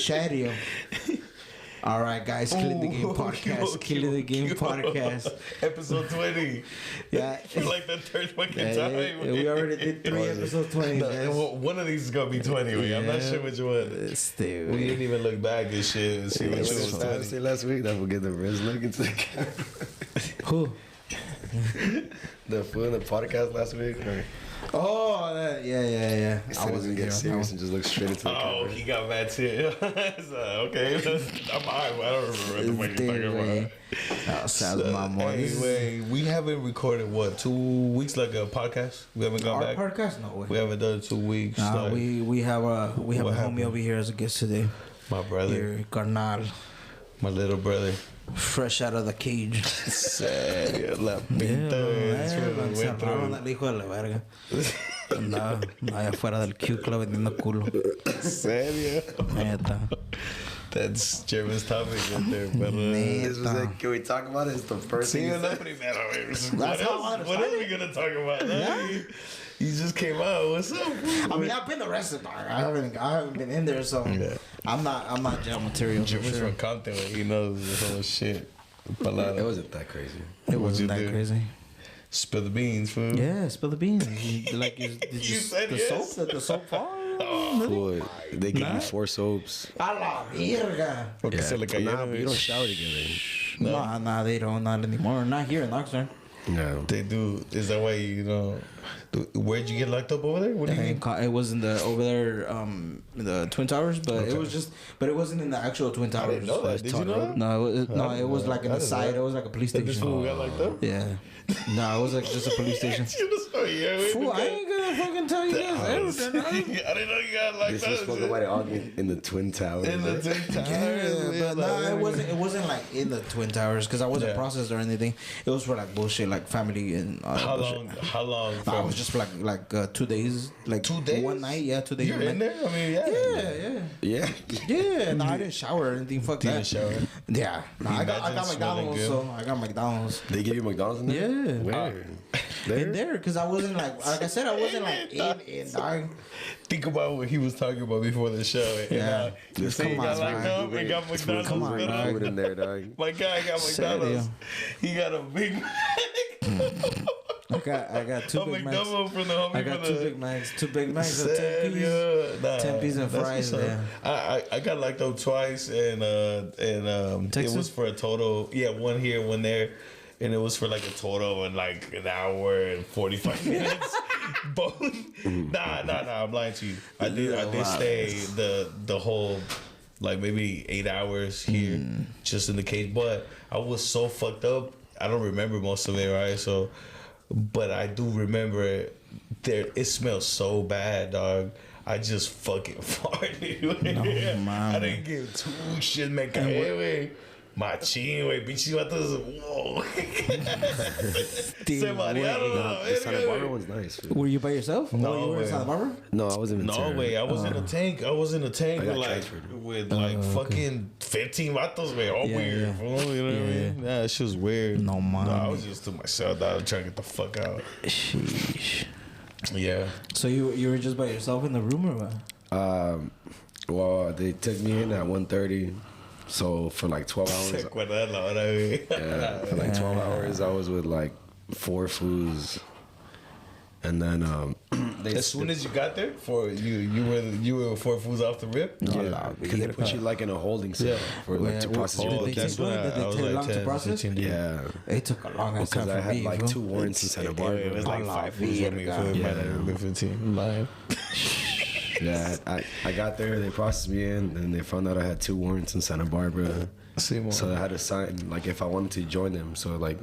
Shario. All right, guys, Killing the Game podcast. Killing the Game podcast. Episode 20. Yeah. For like the third fucking time. Yeah, we already did 3 episode 20. Well, one of these is gonna be 20. Yeah. I'm not sure which one. Dude. We didn't even look back and shit and see which one was 20. Say last week that we'll get the Riz look into the camera. Who? The fool in the podcast last week. Oh, yeah. He said he doesn't get serious and just look straight into the Oh, camera. he got mad too. So, okay, I'm high, but I don't remember what the fuck you're talking about. Sounds my morning. Anyway, we haven't recorded what 2 weeks like a podcast. We haven't gone Our back. podcast? No way. We haven't done 2 weeks. Nah, like, we have a What homie happened? over here as a guest today. my brother, Here, Carnal, my little brother. fresh out of the cage. Serio, la pinta. Se cerraron al hijo de la verga. Andaba allá afuera del Q Club vendiendo culo. Serio. Neta. That's Jeremy's topic right there, brother. This was like, can we talk about it? It's the first thing. Sí, he no said. primero, güey. That's how I What else are we gonna talk about? You just came out. What's up? I mean, I've been arrested, dog. I haven't been in there, so Yeah. I'm not jail material. For Jeremy's sure. from Compton. Like, he knows the whole shit. Palada. It wasn't that crazy. It What'd wasn't you that do? crazy. Spill the beans, fool. Yeah, spill the beans. Like is You said the yes. soap, the soap fall. Fool, they give Nah. you 4 soaps. A la verga. Porque se le cayeron, Nah, but you don't güey. shower together. Nah, they don't, not anymore. Not here in Oxnard. No. They do. Is that why you know? Where'd you get locked up over there? What do you mean? It was in the over there, in the Twin Towers, but Okay. it was just, but it wasn't in the actual Twin I Towers. didn't know that. Did you know that? No, it was I like in the didn't side. know. It was like a police That this station. fool got locked up? Yeah. No, it was like just a police station. You know, sorry, yeah, wait, Fool, I because- ain't gonna fucking tell you guys everything. I didn't know you got locked This up. was spoken about it all in the Twin Towers. In the Twin Towers. Yeah, but no, it wasn't like in the Twin Towers because I wasn't Yeah. processed or anything. It was for like bullshit, like family and How bullshit. long? How long? No, it was just for like 2 days, like 2 days? one night. Yeah, 2 days. You're one in night. there? I mean, yeah. Yeah. Yeah. No, I didn't shower or anything. Fuck Didn't that. shower? Yeah. No, I got Imagine smelling McDonald's, good. so I got McDonald's. They give you McDonald's in there? Yeah. Where? In there, because I wasn't like I said, I wasn't like in dog. Think about what he was talking about before the show. Yeah. You This say he fool got was locked bringing- up and got this fool McDonald's. Come on, bringing dog. food in there, dog. My guy got McDonald's. He got a Big Mac. I got 2 A Big Macs. McDouble from the homie I got from 2 the- Big Macs. 2 Big Macs of 10 piece. Serio? Nah, 10 piece and that's fries, what's up. yeah. I got locked up twice and it Texas? was for a total one here, one there. And it was for like a total of like an hour and 45 minutes. Both. Nah. I'm lying to you. I did stay the whole like maybe 8 hours here just in the cage. But I was so fucked up. I don't remember most of it, right? So, but I do remember it. It smells so bad, dog. I just fucking farted. man. I didn't give 2 shit, me cagué, güey. Machín, güey. Pinches vatos. Wow. Se marearon. Nah, la the Santa verga, Barbara güey. one's nice. fool. Were you by yourself? No, Oh, you were in man. Santa Barbara? No, I was in No, Ventura. way. I was in a tank. I was in a tank I got with like transferred. fucking 15 vatos, man. All Yeah, weird. yeah. Fool, you know what I Yeah. mean? Yeah, shit was weird. No, man. I was just to myself, dog, trying to get the fuck out. Sheesh. Yeah. So you were just by yourself in the room or what? Well, they took me in at 1:30. So for like 12 Se hours, acuerda de la hora, güey. yeah, for like 12 hours, I was with like 4 fools. And then they As soon as you got there, you were 4 fools off the rip. yeah, because they put you like in a holding cell Yeah. for like to Yeah, process your did they case. take long? Did they take long to 10, process? 15 days. Yeah, It took a long ass time because for I had me. like bro. 2 warrants in Santa Barbara. It was like A la 5 fools with me. verga. It might Yeah. have been 15. Lying. Yeah, I got there, they processed me in, and they found out I had 2 warrants in Santa Barbara. So I had to sign, like, if I wanted to join them. So, like,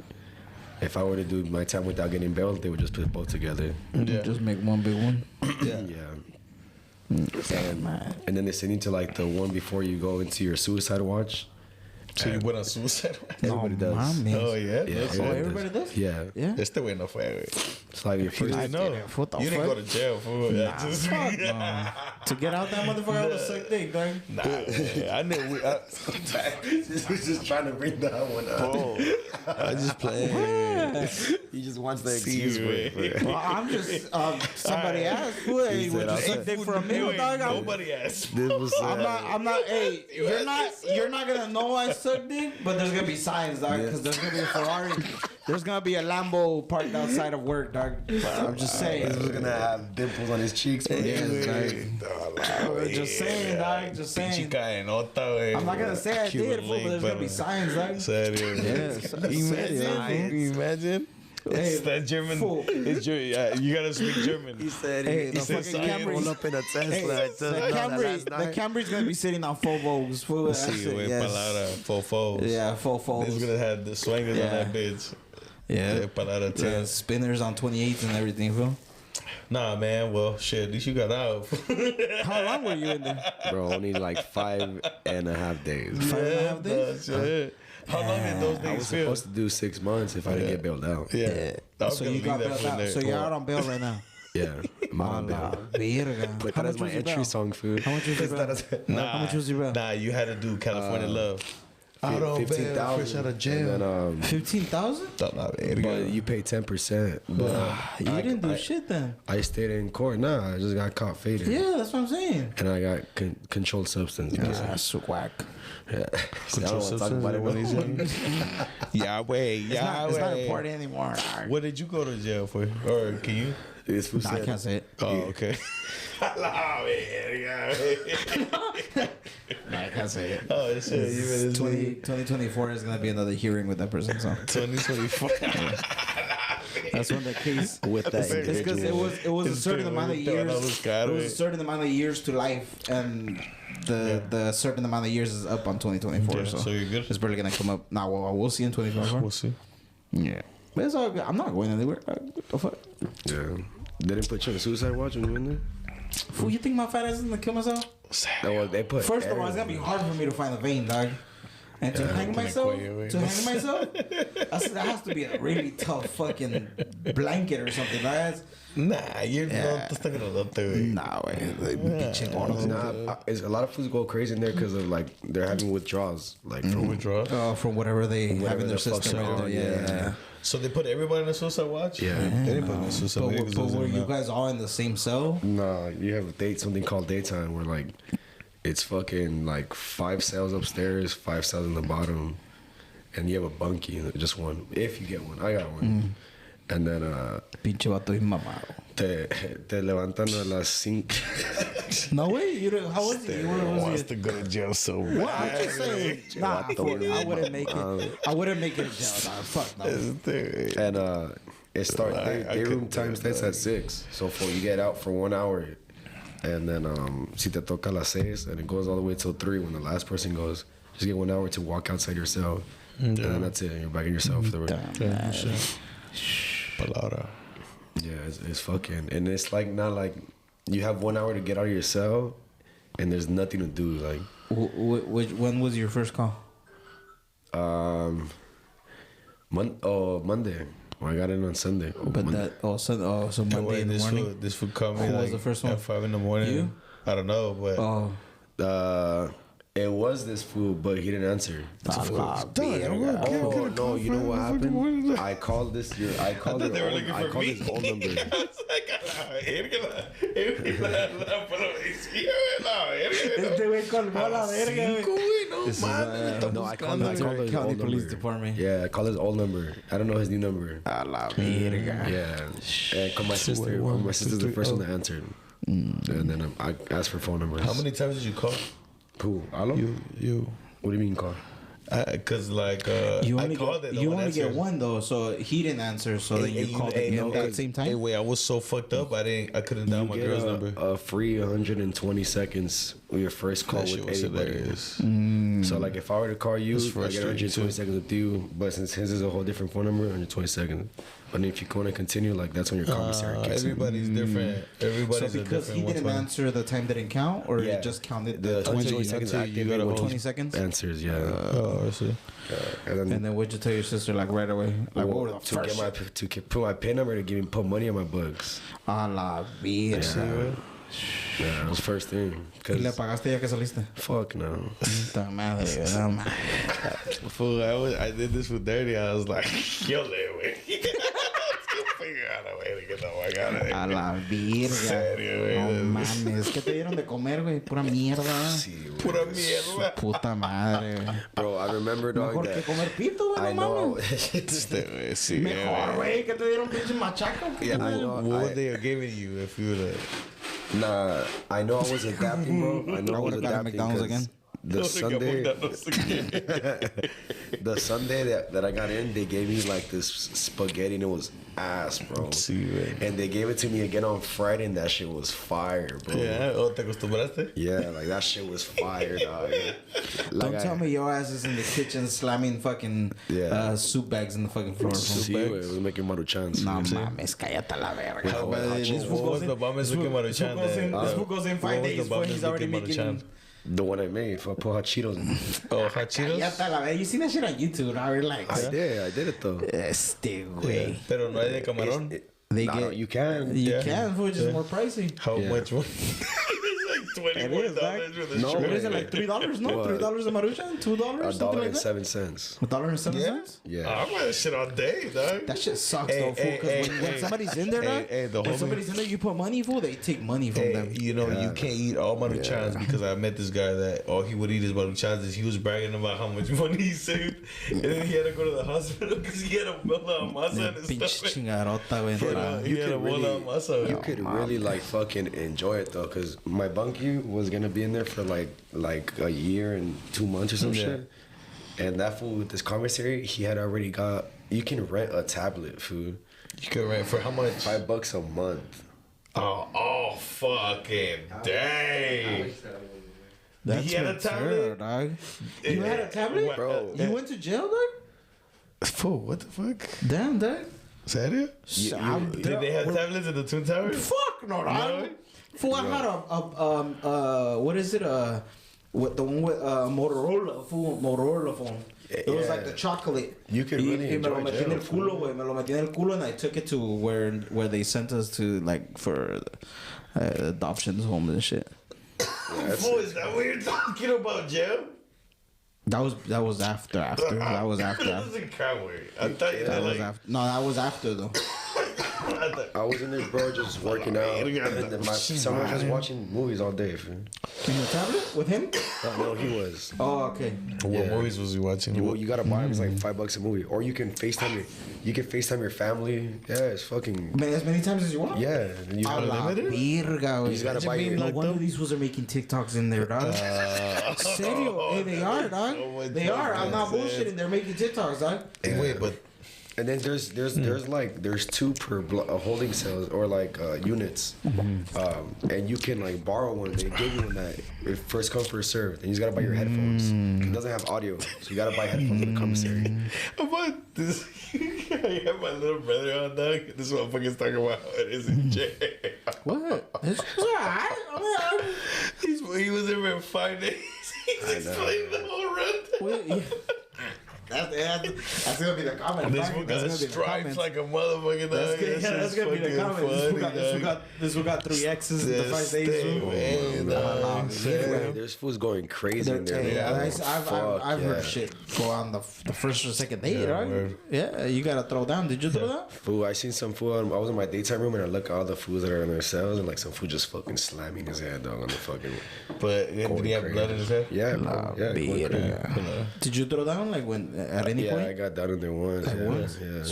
if I were to do my time without getting bailed, they would just put both together. Yeah. Just make one big one. Yeah. And then they send you to, like, the one before you go into your suicide watch. So you went on suicide watch? Everybody does. Mames. Oh, yeah? Yeah, Oh, everybody does? Yeah. Yeah. Este güey no fue, güey. It's like your first. I know. What the You didn't fuck? go to jail, fool. Nah, fuck no. To get out that motherfucker, I would have sucked dick, dog. Nah, man. I knew. This was just trying to bring that one up. I just playing. He just wants the See excuse you, for it. Well, I'm just, somebody asked, who, hey, He would said, you suck dick for a meal, dog? Nobody asked. This was. I'm not, hey, you're not gonna know I suck dick, but there's gonna be signs, dog, because there's gonna be a Ferrari, there's gonna be a Lambo parked outside of work, dog. I'm just saying. He was gonna have dimples on his cheeks. Bro. Just saying, dog, just saying. Chica de nota, güey. I'm not gonna say I did, fool, but there's gonna be signs, dog. Serio. Yes. Imagine. It's that German. Fool. It's you gotta speak German. He said Hey, he the said fucking science. Camry. Pulled up in a Tesla. Hey, I just know that last the night. Camry's gonna be sitting on full Vogues, fool. That's Sí, it, güey, yes. palabra, fofos. Yeah, full It's Vogues. gonna have the swingers Yeah. on that bitch. Yeah. Palabra Yeah, 10. spinners on 28s and everything, fool. Nah, man. Well, shit. At least you got out. How long were you in there? Bro, only like 5.5 days. 5.5 days? Shit. How long did those I days was feel? supposed to do 6 months if I didn't get bailed out. Yeah. I was So gonna you got leave that bailed for out. there. So you're out on bail right now. Yeah, I'm out on bail. Verga. Put How that as much my was your entry bail? song, food. How much was your bail? Nah, How much was your bail? Nah, you had to do California Love. Out on bail, fresh out 15,000. of jail. And then, 15,000? but you pay 10%. But You didn't do shit then. I stayed in court. Nah, I just got caught fading. Yeah, that's what I'm saying. And I got controlled substance. That's whack. Yeah. See, I don't want to talk about it. Yahweh, It's not important anymore. What did you go to jail for? Or can you? It's for Nah, I can't say it. Oh, okay. Nah, I can't say it. Oh, shit. You really 2024 is gonna be another hearing with that person. So 2024. that's when the case. with that It's because it was a certain amount of years. It was a certain amount of years to life, and the certain amount of years is up on 2024. Yeah, so so you're good? It's barely gonna come up. Nah, well, we'll see in 2024. We'll see. Yeah, but it's all good. I'm not going anywhere. What the fuck? Yeah. They didn't put you on a suicide watch when you were in there? Fool, you think my fat ass is gonna kill myself? No, well, they put First of all, it's gonna be hard for me to find a vein, dog. And to hang myself, that has to be a really tough fucking blanket or something. That's Nah, you're not just thinking about that. nah, way. Nah, it's a lot of foods go crazy in there because of like they're having withdrawals, like from Withdrawal. From whatever they have whatever in their the fuck's system. Right on, there. yeah. Yeah. So they put everybody in a suicide watch? Yeah. They didn't put me in a suicide watch. But were you guys all in the same cell? Nah, you have something called daytime where like it's fucking like 5 cells upstairs, 5 cells in the bottom, and you have a bunkie, just one. If you get one, I got one. And then Pinche vato y mamado. te levantan a las 5. No way. You didn't, how was it? Wants to go to jail so bad. Well, I'm just saying. Nah, I wouldn't make it. I wouldn't make it in jail. Nah, fuck no. And it starts. Day room time starts at 6. So you get out for 1 hour, and then si te toca a las 6, and it goes all the way till 3 when the last person goes. Just get 1 hour to walk outside your cell, and then that's it. And you're back in your cell for the rest. Palabra. Yeah, it's fucking, and it's like not like you have 1 hour to get out of your cell, and there's nothing to do. Like, When was your first call? Monday. Well, I got in on Sunday. But Monday. so Monday in the morning. This food called me Who was like the first one? at 5 in the morning. You? I don't know, but It was this fool, but he didn't answer. Oh, No, you know what happened? I called this. I called they were looking I for called me. his old number. I was like, No, I called his County old Police number. Department. Yeah, I called his old number. I don't know his new number. Yeah, and called my sister. My sister's the first one that answered. And then I asked for phone numbers. How many times did you call? Who? Alo? You. What do you mean call? Cause like You I only called get, it. you only get one though, so he didn't answer. So then you called again at that same time. Anyway, I was so fucked up. I couldn't dial my You girl's get number. a free 120 seconds your first call That shit with was anybody. hilarious. So like if I were to call you, That's I get frustrating, 120 too. seconds with you, but since his is a whole different phone number, 120 seconds. But if you want to continue, like that's when your commissary kicks in. Everybody's different. So Everybody's a because different he one. didn't answer, the time didn't count, or Yeah. it just counted The the 20 20 seconds until you active, got a it hold. will 20 seconds? answers, yeah. Oh, I see. And And then what'd you tell your sister like right away? Like what were the to first get my put my pin number to give me put money on my books. A la vida. Yeah, that was first thing. ¿Y le Cause pagaste ya que saliste? fuck no. Puta madre, no mames. Fool, I did this with Dirty. I was like, yo, güey. Let's figure out a way to get the fuck out of A here. la virga. Serio, güey. No mames. ¿Qué te dieron de comer, güey? Pura mierda. Pura mierda. Puta madre, güey. Bro, I remember dog Mejor que that. comer pito, güey. I No know. mames. Este, güey, sí, Mejor, güey. ¿Qué te dieron pinche machaca? Yeah, I know. What would they have given you if you would have? Nah, I know I was adapting, bro. I know I was would've got a adapting. McDonald's 'cause again. The Sunday, the Sunday that I got in, they gave me like this spaghetti and it was ass, bro. Sí, güey. And they gave it to me again on Friday and that shit was fire, bro. Yeah, ¿o te acostumbraste? Yeah, like that shit was fire, dog. Like Don't tell me your ass is in the kitchen slamming fucking Yeah. soup bags in the fucking floor. Sí, fool. güey, it was making Maruchan. No mames, cállate a la verga. How güey. about This this? fool What was goes the in- Bames this fool- looking this fool Maruchan goes in- then? This fool goes in 5 What was days, the fool, Bames he's already looking making... Maruchan? The one I made, if I put hot Cheetos in. Oh, hot Cheetos? Cállate a la verga. You seen that shit on YouTube, now relax. I did it though. Este, güey. Pero no hay de camarón. They Nah, get... you can. You Yeah. can, fool, just more pricey. How Yeah. much one? It's like It $21 is, dog. with a No, What shrimp. is it, like $3? No, What? $3 a Maruchan? $2? Something like that? $1.07. $1.07? Yeah. I'm buying that shit all day, dog. That shit sucks Hey, though, fool. hey, Because hey, when hey. somebody's in there, dog, Hey, the when homie- somebody's in there, you put money, fool, they take money from Hey, them. you know, you can't eat all Maruchans because I met this guy that all he would eat is Maruchans. He was bragging about how much money he saved. And then he had to go to the hospital because he had a bola of masa in his Pinche stomach. chingarota, güey. entrada. He had a bola of masa. You could really like fucking enjoy it though, cause my bunkie was gonna be in there for like a year and 2 months or some Yeah. shit. And that fool with this commissary, he had already got. You can rent a tablet, food. You could rent for how much? $5 a month. Oh, fucking dang. That's He had a mature, tablet? dog. You had a tablet? Bro. You went to jail, dog? Fool, what the fuck? Damn, dog. Serio? Did Did they have tablets in the Twin Towers? Fuck no, dog. No? Fool, I had what is it? What the one with Motorola, fool, Motorola phone. It was Yeah. like the chocolate. You could really me lo enjoy metí en el jail, culo, güey. Me lo metí en el culo, and I took it to where they sent us to, like, for adoptions homes and shit. Fool, is that what you're talking about, jail? That was after. That was after. That doesn't count weird. I thought you That had was like. after. No, that was after though. I thought- I was in there, bro, just working out. And then my son was just watching movies all day, fool. In the tablet with him? No, he was. Oh, okay. What Yeah. movies was he watching? Well, you gotta buy them. It's like $5 a movie, or you can FaceTime your family. Yeah, it's fucking. Man, as many times as you want. Yeah, and you A la Unlimited? virga, You just gotta buy being your. No locked wonder up? these fools are making TikToks in there, dog. Serio? Hey, they are, dog. Oh, They are. I'm not bullshitting. They're making TikToks, dog. Wait, but And then there's two per holding cells or like units, and you can like borrow one. They give you one that if first come first served. And you just gotta buy your headphones. It doesn't have audio, so you gotta buy headphones in the commissary. about this, I have my little brother on, dog. This motherfucker's talking about how it is in jail. What? This is alright. He was in for 5 days. He's explaining the whole run. That's gonna be the comment. This dog. one That's got gonna be the stripes comments. like a motherfucker. Dog. That's gonna be the comment. This one got 3 X's in the 5 days. There's fools going crazy in there. Yeah, Fuck, I've heard yeah. shit go on the first or second date, Yeah, right? word. Yeah, you gotta throw down. Did you throw down? Fool, I seen some fool. I was in my daytime room and I look at all the fools that are in their cells and like some fool just fucking slamming his head dog on the fucking. But did he have crazy. blood in his head? Yeah, bro. Yeah, going crazy. Did you throw down like when at any Yeah, point? I got down in there once. Like Yeah, once? yeah.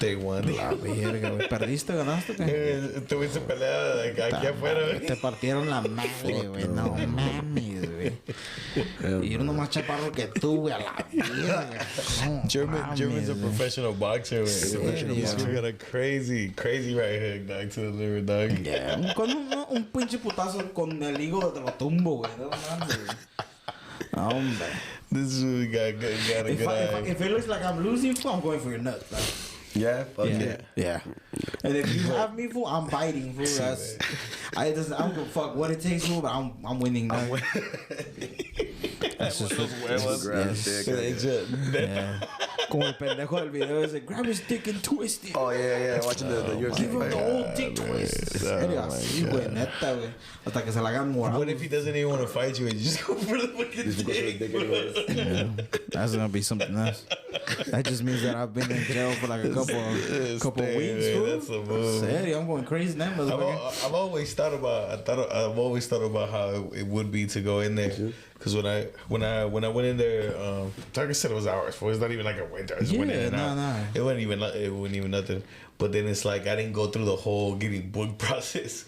Day one. La verga, güey. ¿Perdiste, ganaste, qué? Tuviste pelea de aquí afuera. Te partieron la madre, güey. No mames, güey. Y uno más chaparro que tú, güey, a la verga. No German's a mames, professional boxer, güey. He's got a crazy right hook, dog, to the liver, dog. Yeah. Con un pinche putazo con el hígado te lo tumbo, güey. No mames, güey. Hombre. This dude got a good eye. If it looks like I'm losing, fool, I'm going for your nuts, dog. Yeah, fuck Yeah. Yeah. And if you have me, fool, I'm biting, fool. That's, I don't give a fuck what it takes, fool, but I'm winning, dog. That's just yeah. Como el pendejo del video ese, grab his dick and twist it. Oh yeah, watching the UFC Give him fight. the whole dick twist. Así, güey, neta, güey. Hasta que se la hagan morado. What if he doesn't even want to fight you and you just go for the fucking Just go for the dick? dick anyways. Yeah, that's gonna be something else. That just means that I've been in jail for like a couple weeks, fool. That's a move. Serio, I'm going crazy now, motherfucker. I've always thought about how it would be to go in there. Because when I went in there, like I said, it was hours. For it's not even like a winter. I just went in and out. No. It wasn't even nothing. But then it's like I didn't go through the whole getting booked process.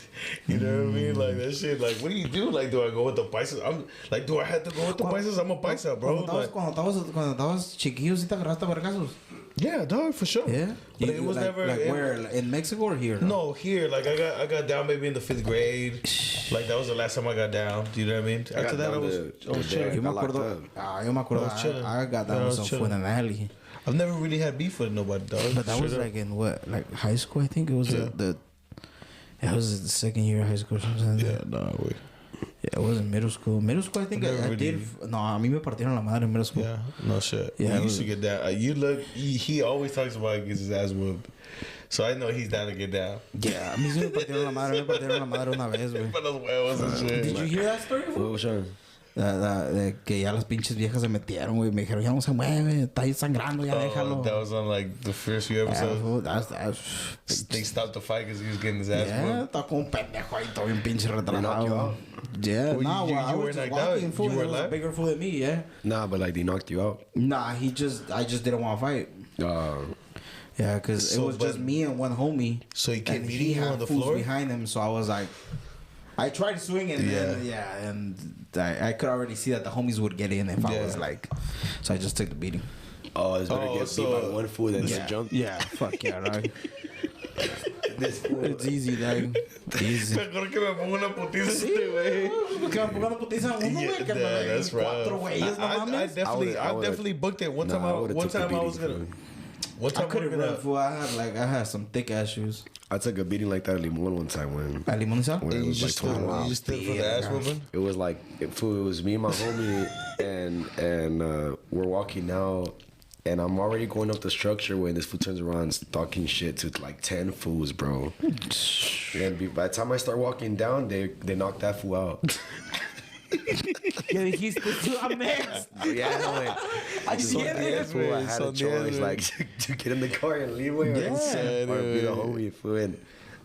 You know what I mean? Like that shit. Like, what do you do? Like, do I go with the paisas? I'm like, do I have to go with the paisas? I'm a paisa, bro. Cuando estabas chiquillo, ¿sí te agarraste a vergazos? Yeah, dog, for sure. Yeah, But it was like, never like where, in Mexico or here? No, here. Like I got down maybe in the 5th grade. Like that was the last time I got down. Do you know what I mean? After that, I was chilling. Yo me acuerdo. I got down with some foot in an alley. I've never really had beef with nobody, dog. But that was like in what, like high school? I think it was it was the second year of high school or something. Yeah, no, we. Yeah, it was in middle school. Middle school, I think I did. No, a mí me partieron la madre en middle school. Yeah, no shit. Yeah, we used to get down. You look. He always talks about he gets his ass whooped. So I know he's down to get down. Yeah, a mí sí me partieron la madre. Me partieron la madre una vez, güey. But those huevos and shit. Did you hear that story? What was that? De que ya las pinches viejas se metieron, güey. Me dijeron, ya no se mueve, está ahí sangrando, ya déjalo. That was on like the first few episodes. They stopped the fight because he was getting his ass Yeah, whooped. está como un pendejo ahí, todo bien pinche knock you retrasado. out? Yeah, Well, nah, you I were was like just that? walking, fool. You He were was a like- bigger fool than me, yeah. Nah, but like they knocked you out. Nah, I just didn't want to fight. Yeah, because it So, was just me and one homie. So he kept And beating you had on the fools floor? behind him, so I was like, I tried to swing and and I could already see that the homies would get in if I was like, so I just took the beating. Oh, it's better get beat by one fool than Yeah, jump. yeah, fuck yeah, dog. It's easy, dog. Easy. Mejor que me ponga una putiza este güey. Porque me pongan putiza a uno, güey, que me Yeah, den that's right. cuatro güeyes, no I mames. definitely booked it. One time I was gonna. One I time couldn't we were run, gonna. fool. I had some thick ass shoes. I took a beating like that at Limon one time when At Limón Sal? when it You was like just stood. 20 You just stood for the ass Yeah. whooping. It was like it was me and my homie and we're walking out and I'm already going up the structure when this fool turns around and talking shit to like 10 fools, bro. And by the time I start walking down, they knocked that fool out. ¿Qué dijiste tú? I'm next. Yeah, I so get yeah, it. fool, I had a So choice yeah, like to get in the car and leave way or be the homie fool. And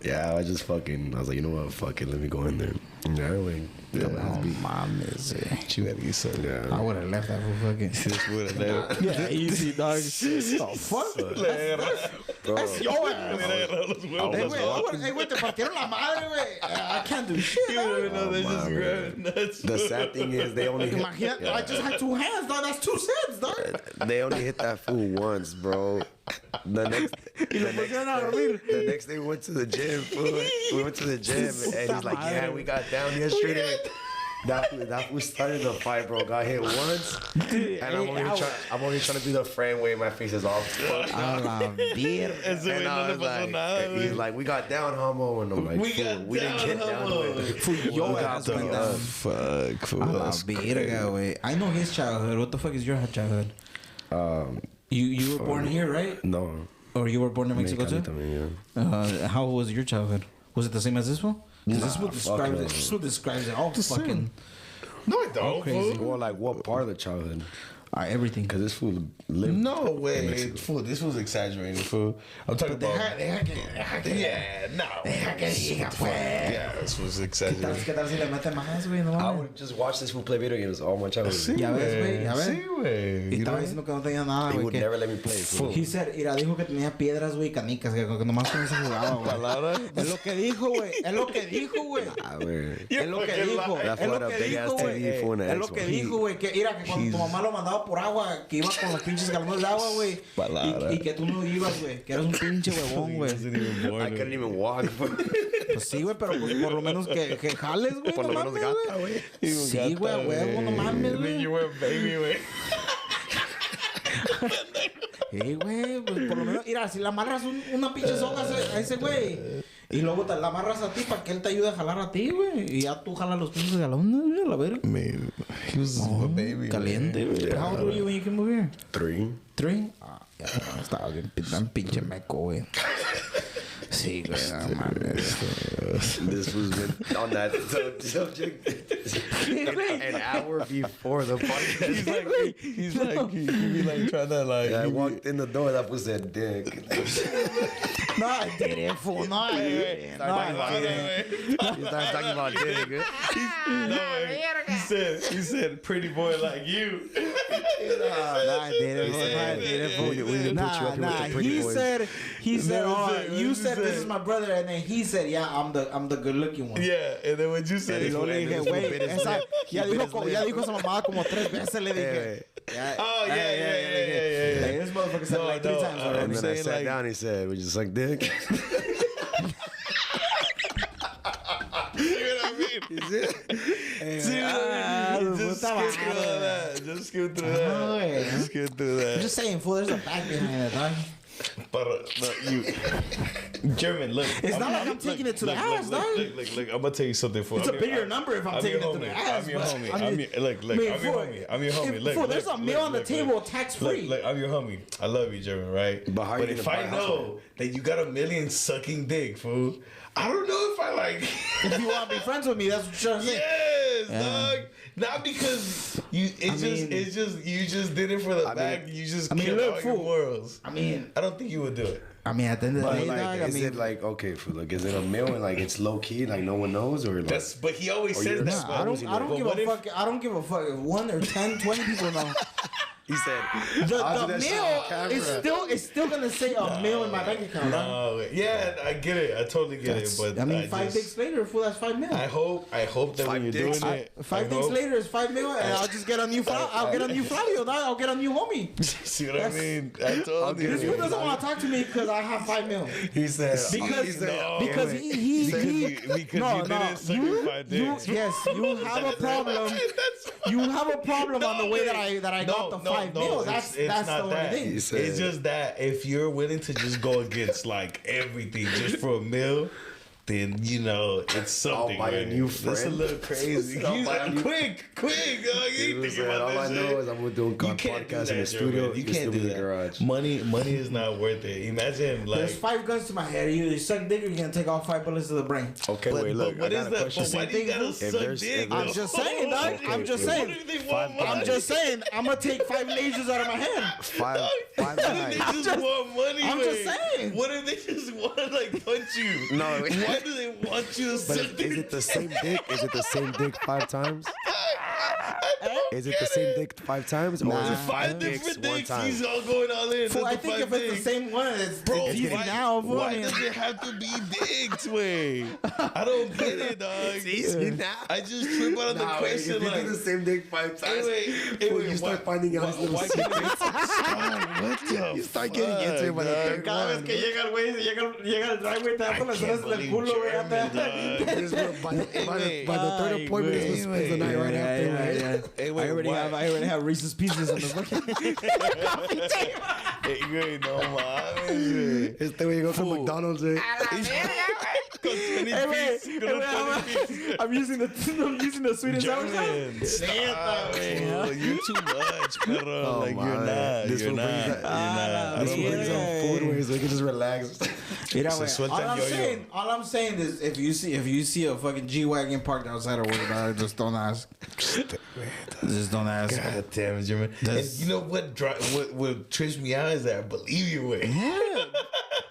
yeah, I was like, you know what, fuck it, let me go in there. Yeah, I went. No mames, You had to get some. Yeah. I would have left that for fucking. This would have never. Yeah, easy, dog. The fuck? Bro, That's your ass. Hey, güey, te partieron la madre, güey. I can't do shit, dog. They just man. grabbed nuts. the sad thing is they only Imagínate, I just had two hands, dog. That's two cents, dog. they only hit that fool once, bro. The next day we went to the gym, fool. We went to the gym and he's like, yeah, we got down yesterday. That fool started the fight, bro. Got hit once, and I'm only trying to do the frame way. My face is all fucked. A la verga. And I was like, he's like, we got down, homo, and I'm like, we didn't get down. Fool, your ass went down. Fuck. A la verga, güey. I know his childhood. What the fuck is your childhood? You were born here, right? No. Or you were born in Mexico too? Yeah. How was your childhood? Was it the same as this one? This one describes it. no. This one describes it all fucking. No, I don't. crazy. Fool. Well, like what part of the childhood? Everything. Because this fool lived. No way, fool. This was exaggerated, fool. I'm talking about. Yeah, no. Yeah, this was exaggerated. ¿Qué tal si le mete más, güey? No I mames. would just watch this fool play video games all my childhood. Ya ves, güey, ya ves. Sí, güey. Y You estaba know? diciendo que no tenía nada, They güey. would que- never let me play. Fool. He said, mira, dijo que tenía piedras, güey, canicas, que nomás con eso jugaba, güey. Palabras. Es lo que dijo, güey. Es lo que dijo, güey. Ah, güey. Es lo que fucking dijo. lying. That Es fool lo had a que big ass dijo, TV güey. phone and Es lo que Xbox. dijo, güey. Que mira, que cuando tu mamá lo mandaba por agua, que iba con los pinches galones de agua, güey. Palabra. Y que tú no ibas, güey. Que eres un pinche huevón, güey. I couldn't even walk. Pues sí, güey, pero pues por lo menos que jales, güey. Por lo no menos mames, gata, güey. Sí, güey, a huevo, no mames, Then you güey. were a baby, güey. Sí, güey, pues por lo menos, mira, si le amarras una pinche soga a ese güey, y luego te la amarras a ti para que él te ayude a jalar a ti, güey, y ya tú jalas los pinches galones, güey, a la verga. Man, he was a baby. Caliente, güey. Yeah. How old were you when you came over here? 3. 3? Ah, ya, estaba bien tan pinche meco, güey. Sí, güey, no mames. This was been on that subject an hour before the podcast. He's like, he be like trying to like. I walked in the door, that was that dick. No, I didn't, fool. No, I didn't. No, I didn't. You started talking about dick. He said, pretty boy like you. No, I didn't. He said, No, I didn't, fool. we didn't put you up here with the pretty boys. He said, No, oh, he said- you he said this said- is my brother, and then he said, yeah, I'm the good looking one. Yeah, and then what you said. Y luego le dije, güey, esa, ya dijo esa mamada como 3 veces, le dije. Oh, yeah. Like, this motherfucker said it like 3 times already. And then I saying, sat like- down, he said, we just like dick. You know what I mean? See what I mean? Just puta skip through madre. all that. Just skip through No, that. güey. Just skip through I'm that. just saying, fool, there's a back behind it, dog. But you, German, look. It's not like I'm taking it to the house, dog. Look. I'm gonna tell you something. For It's a bigger number if I'm taking it to the ass. I'm your but homie. I mean, I'm your I mean, fool, I'm your homie. Look, fool, there's look, a meal on the look, table look. tax free. Look, I'm your homie. I love you, German, right? But how are you if gonna I buy a house know that you got a million sucking dick, fool, I don't know if I like. If you want to be friends with me, that's what you're trying to say. Yes, Yeah. dog. Not because you. It's just you just did it for the bag. You just killed look, all your fool. worlds. I mean, I don't think you would do it. at the end of the But day, like, dog, I is mean, it like, okay, for like, is it a meal and like it's low key, like no one knows, or like? That's. But he always Or says you're that. not. I but don't give what a if- fuck. I don't give a fuck if 1 or 10, 20 people know. He said, The I'll do that shit on meal camera. is still gonna say a meal in my bank account. dog. No, yeah, I get it. I totally get it. But I mean, 5 just- days later, fool, that's 5 mil. I hope that when you're dicks? doing it, 5 I days hope- later is 5 mil, and I'll just get a new Flavio. I'll get a new Flavio, dog. I'll get a new homie. See what I mean? I told get you. This fool doesn't want to talk to me because I have 5 mil. he said, Because- he said, No. Because he Because no, you didn't suck you, in 5 you, days. yes, you have a problem. You have a problem on the way that I got the 5 mil. That's not the only that. thing. He said- It's just that if you're willing to just go against like everything just for a meal, then you know it's something. buy a man. new That's a friend. little crazy. I'll He's buy a like, new- quick, dog. You He ain't was thinking like, about all I that know shit. is I'm gonna do a You can't do podcast in the that, studio. German. You can can't still do be in the that. garage. Money is not worth it. Imagine like. There's 5 guns to my head. You either suck dick or you're gonna take all 5 bullets to the brain. Okay, wait, look, what I is got a that? question. But why do you gotta If suck there's- dick? if though? there's- I'm just saying, dog. I'm just What saying. if they want I'm money? just saying. I'm gonna take 5 lasers out of my hand. Five What if guys. they just want money? I'm just man? saying. What if they just want to like punch you? No, Why do they want you to But suck is it the same dick? Is it the same dick 5 times? Is it the same dick 5 times, or is it 5 Five dicks different 1 dicks. time? He's all going all in. Fool, I That's the think five if it's dicks. the same one, it's Bro, easy why, now. Fool. why does it have to be dicks, way? I don't get it, dog. It's easy now. I just trip out of the Nah, question. if you Like, do the same dick 5 times, Fool, you start why- finding out his little why secrets. can't it- what the You start getting into it by the fuck, third dog? Cada vez que llega el güey, llega el driveway, te da con las can't zonas del believe culo, güey. ya German, te- dog. Just by the third Ay, appointment, güey, it's gonna spend the night right after. Right? Hey, I wait, already why? have Reese's Pieces in the fucking coffee table. Hey, güey, no mames, güey. Este güey llegó con McDonald's, güey. Hey, wait, I'm using the sweet and sour sauce. German, stop. You're too much, perro. Like, you're not. This You're will bring not. that- You're not. This will bring some food where so you can just relax. Mira, Se güey, suelta el yo-yo. all I'm saying is if you see a fucking G-Wagon parked outside of work, dog, just don't ask. Just don't ask. God damn it, German. And you know what trips me out is that I believe you, way. Yeah.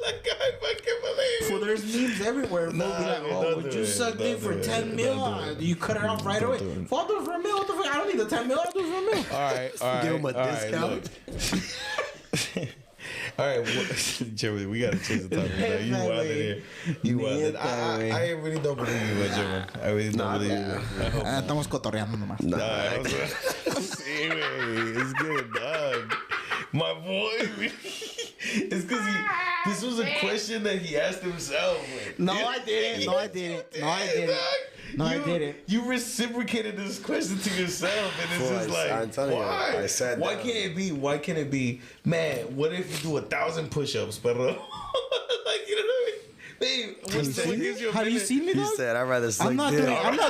Like, I fucking believe. So there's memes everywhere. Nah, be like, don't oh, do would you it. suck Don't dick for do it. 10 mil? Don't do it. You cut it off right away. If I'll do it for a mil, what the fuck? I don't need the 10 mil. I'll do it for a mil. All right. Give him a discount. All right, Jeremy, we gotta change the topic. Now. You wild in here. You wild in. I really don't believe you, Jeremy. I really don't believe you. Estamos cotorreando nomás. Nah, sí, güey. It's good, dog. My boy. It's because this was a question that he asked himself. Like. No, I didn't. No, I didn't. No, I didn't. No, I didn't. You reciprocated this question to yourself, and it's just like, I'm telling you, why? I said why that. can't it be? Why can't it be? Man, what if you do 1,000 push-ups, perro? Like, you know what I mean? Babe, what's that? Gives you a Have you minute. seen me, He dog? said, I'd rather suck I'm not dick.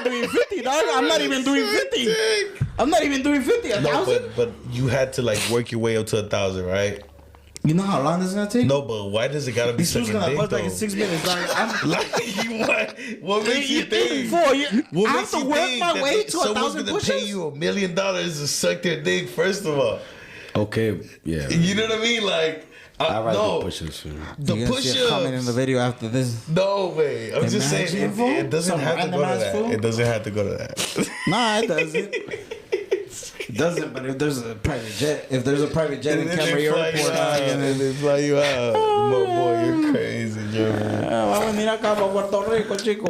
doing 50, dog. I'm not even doing 50. I'm not even doing 50. No, 1,000? but you had to like work your way up to 1,000, right? You know how long this is gonna take? No, but why does it gotta be This was sucking gonna dick bust like though? in 6 minutes, dog. Like, what makes you think? I What have makes to you work think my that way to someone's 1,000 gonna pay push-ups? you $1 million to suck their dick? First of all, Okay, yeah. you know what I mean? Like, I'd rather no, do push-ups. Man. the You're gonna see a comment in the push-ups. video after this. No way. I'm just saying Imagine, fool. it doesn't Some have to go random to ass that. fool. It doesn't have to go to that. Nah, it doesn't. It doesn't, but if there's a private jet in And then Camry they fly you Airport, out. And they fly you out. My boy, you're crazy, Jeremy. vamos a venir acá para Puerto Rico, chico.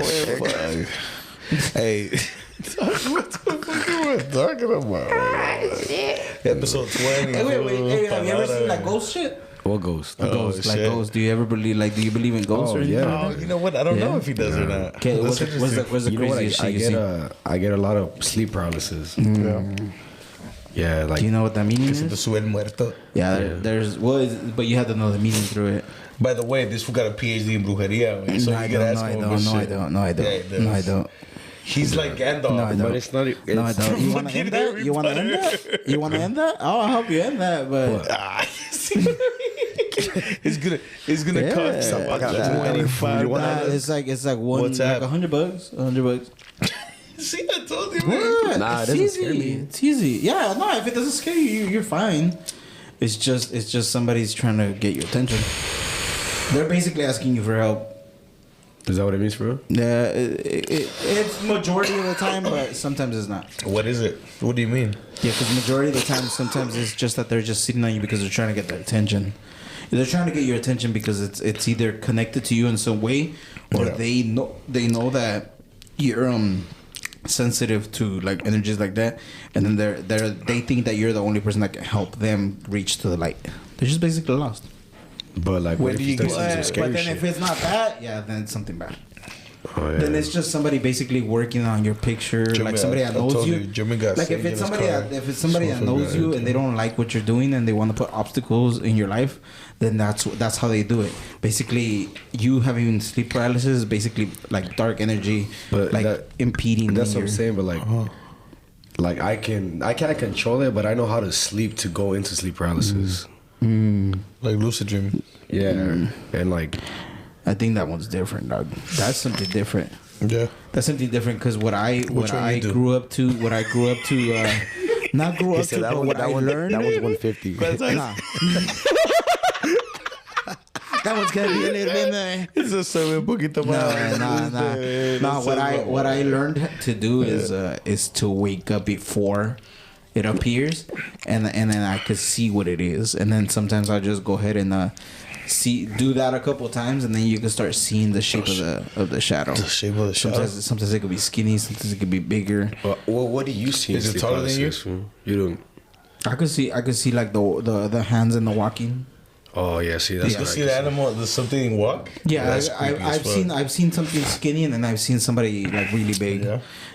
Hey, what the fuck are we talking about? Episode 20. Hey, wait, hey, have you ever seen like Palabra. ghost shit? What ghost? Ghosts, like shit. ghosts. Do you ever believe, like, do you believe in ghosts Oh, or anything? yeah. like Oh, that? you know what? I don't know Yeah. if he does or not. Okay, That's what's the interesting. You know what? craziest I shit you get see? I get a lot of sleep paralysis. Yeah, like Do you know what that meaning Is it the is? suel muerto? Yeah, there's but you have to know the meaning through it. By the way, this fool got a PhD in brujeria. Man, so No, you I can don't. ask No, I him don't. about No, I shit. don't. No, I don't. Yeah, he No, I does. don't. He's like Gandalf. No, I don't. but it's not. It's, No, I don't. You want to Fucking end that? Harry You want to end Potter. that? You want to end that? I'll help you end that, but Ah, it's gonna Yeah. cost I got about that. $25. You want nah, it's like one What's like that? $100. $100. See, I told you, man. What? Nah, it it's doesn't easy. scare me. It's easy. Yeah, no. If it doesn't scare you, you're fine. It's just somebody's trying to get your attention. They're basically asking you for help. Is that what it means for real? Yeah, it's majority of the time, but sometimes it's not. What is it? What do you mean? Yeah, because majority of the time, sometimes it's just that they're just sitting on you because they're trying to get their attention. They're trying to get your attention because it's either connected to you in some way, or Yeah. they know that you're sensitive to like energies like that, and then they think that you're the only person that can help them reach to the light. They're just basically lost. But like, When what do if you you start get- seeing some But scary then shit? if it's not that, yeah, then it's something bad. Oh, yeah. Then it's just somebody basically working on your picture, like somebody that I knows told you. Jimmy got Like saved if in it's his somebody car. that knows you and they don't like what you're doing and they want to put obstacles in your life, then that's how they do it. Basically, you having sleep paralysis is basically like dark energy, But like impeding. That's what your, I'm saying. But like I can't control it, but I know how to sleep to go into sleep paralysis. Like lucid dream. Yeah, and like I think that one's different, dog. That's something different. Yeah. That's something different because what I one you do? grew up to, not grew up to, but what I learned. that one's 150. Nah. That one's gonna be a little bit. It's a un poquito más. No. What I learned to do is to wake up before it appears, and then I could see what it is, and then sometimes I'll just go ahead and do that a couple times, and then you can start seeing the shape of the shadow. The shape of the shadow. Sometimes it could be skinny, sometimes it could be bigger. Well, what do you see? Is in it sleep taller than you? paralysis, fool? You don't. I could see like the hands in the walking. Oh yeah, see that's You can see the animal. There's something walk. Yeah, That's creepy as fuck. I've seen something skinny, and then I've seen somebody like really big.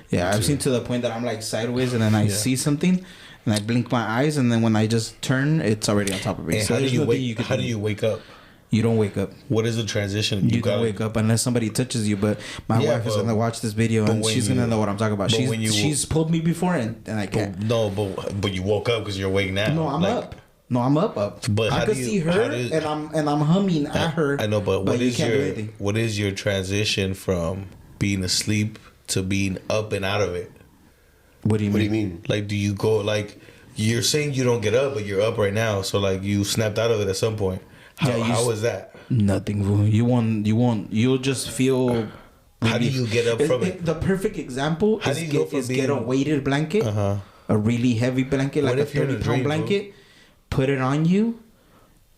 Yeah? I've seen to the point that I'm like sideways, and then I see something, and I blink my eyes, and then when I just turn, it's already on top of me. And So how do there's you nothing wake? could How do you wake up? You don't wake up. What is the transition? You don't wake up unless somebody touches you. But my wife is gonna watch this video and she's gonna know what I'm talking about. She's pulled me before and I can't. But you woke up because you're awake now. No, I'm up. No, I'm up. But I could see her and I'm humming at her. I know, but what is your transition from being asleep to being up and out of it? What do you mean? Like, do you go like you're saying you don't get up, but you're up right now? So like you snapped out of it at some point. How was that? Nothing. You won't. You'll just feel. How do you get up from it? The perfect example is get a weighted blanket, a really heavy blanket, like a 30-pound blanket. Put it on you,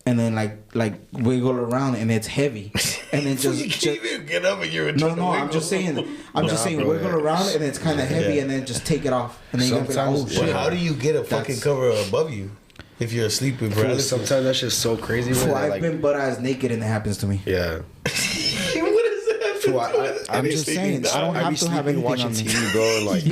and then like wiggle around, and it's heavy, and then just you can't even get up and you're no. I'm just saying, wiggle around, and it's kind of heavy, and then just take it off, and then you be like, oh shit. How do you get a fucking cover above you if you're asleep with paralysis? Sometimes that's just so crazy. I've been butt ass naked, and it happens to me. Yeah. I'm just saying, I don't have to have anything watching on me. TV, bro. Like,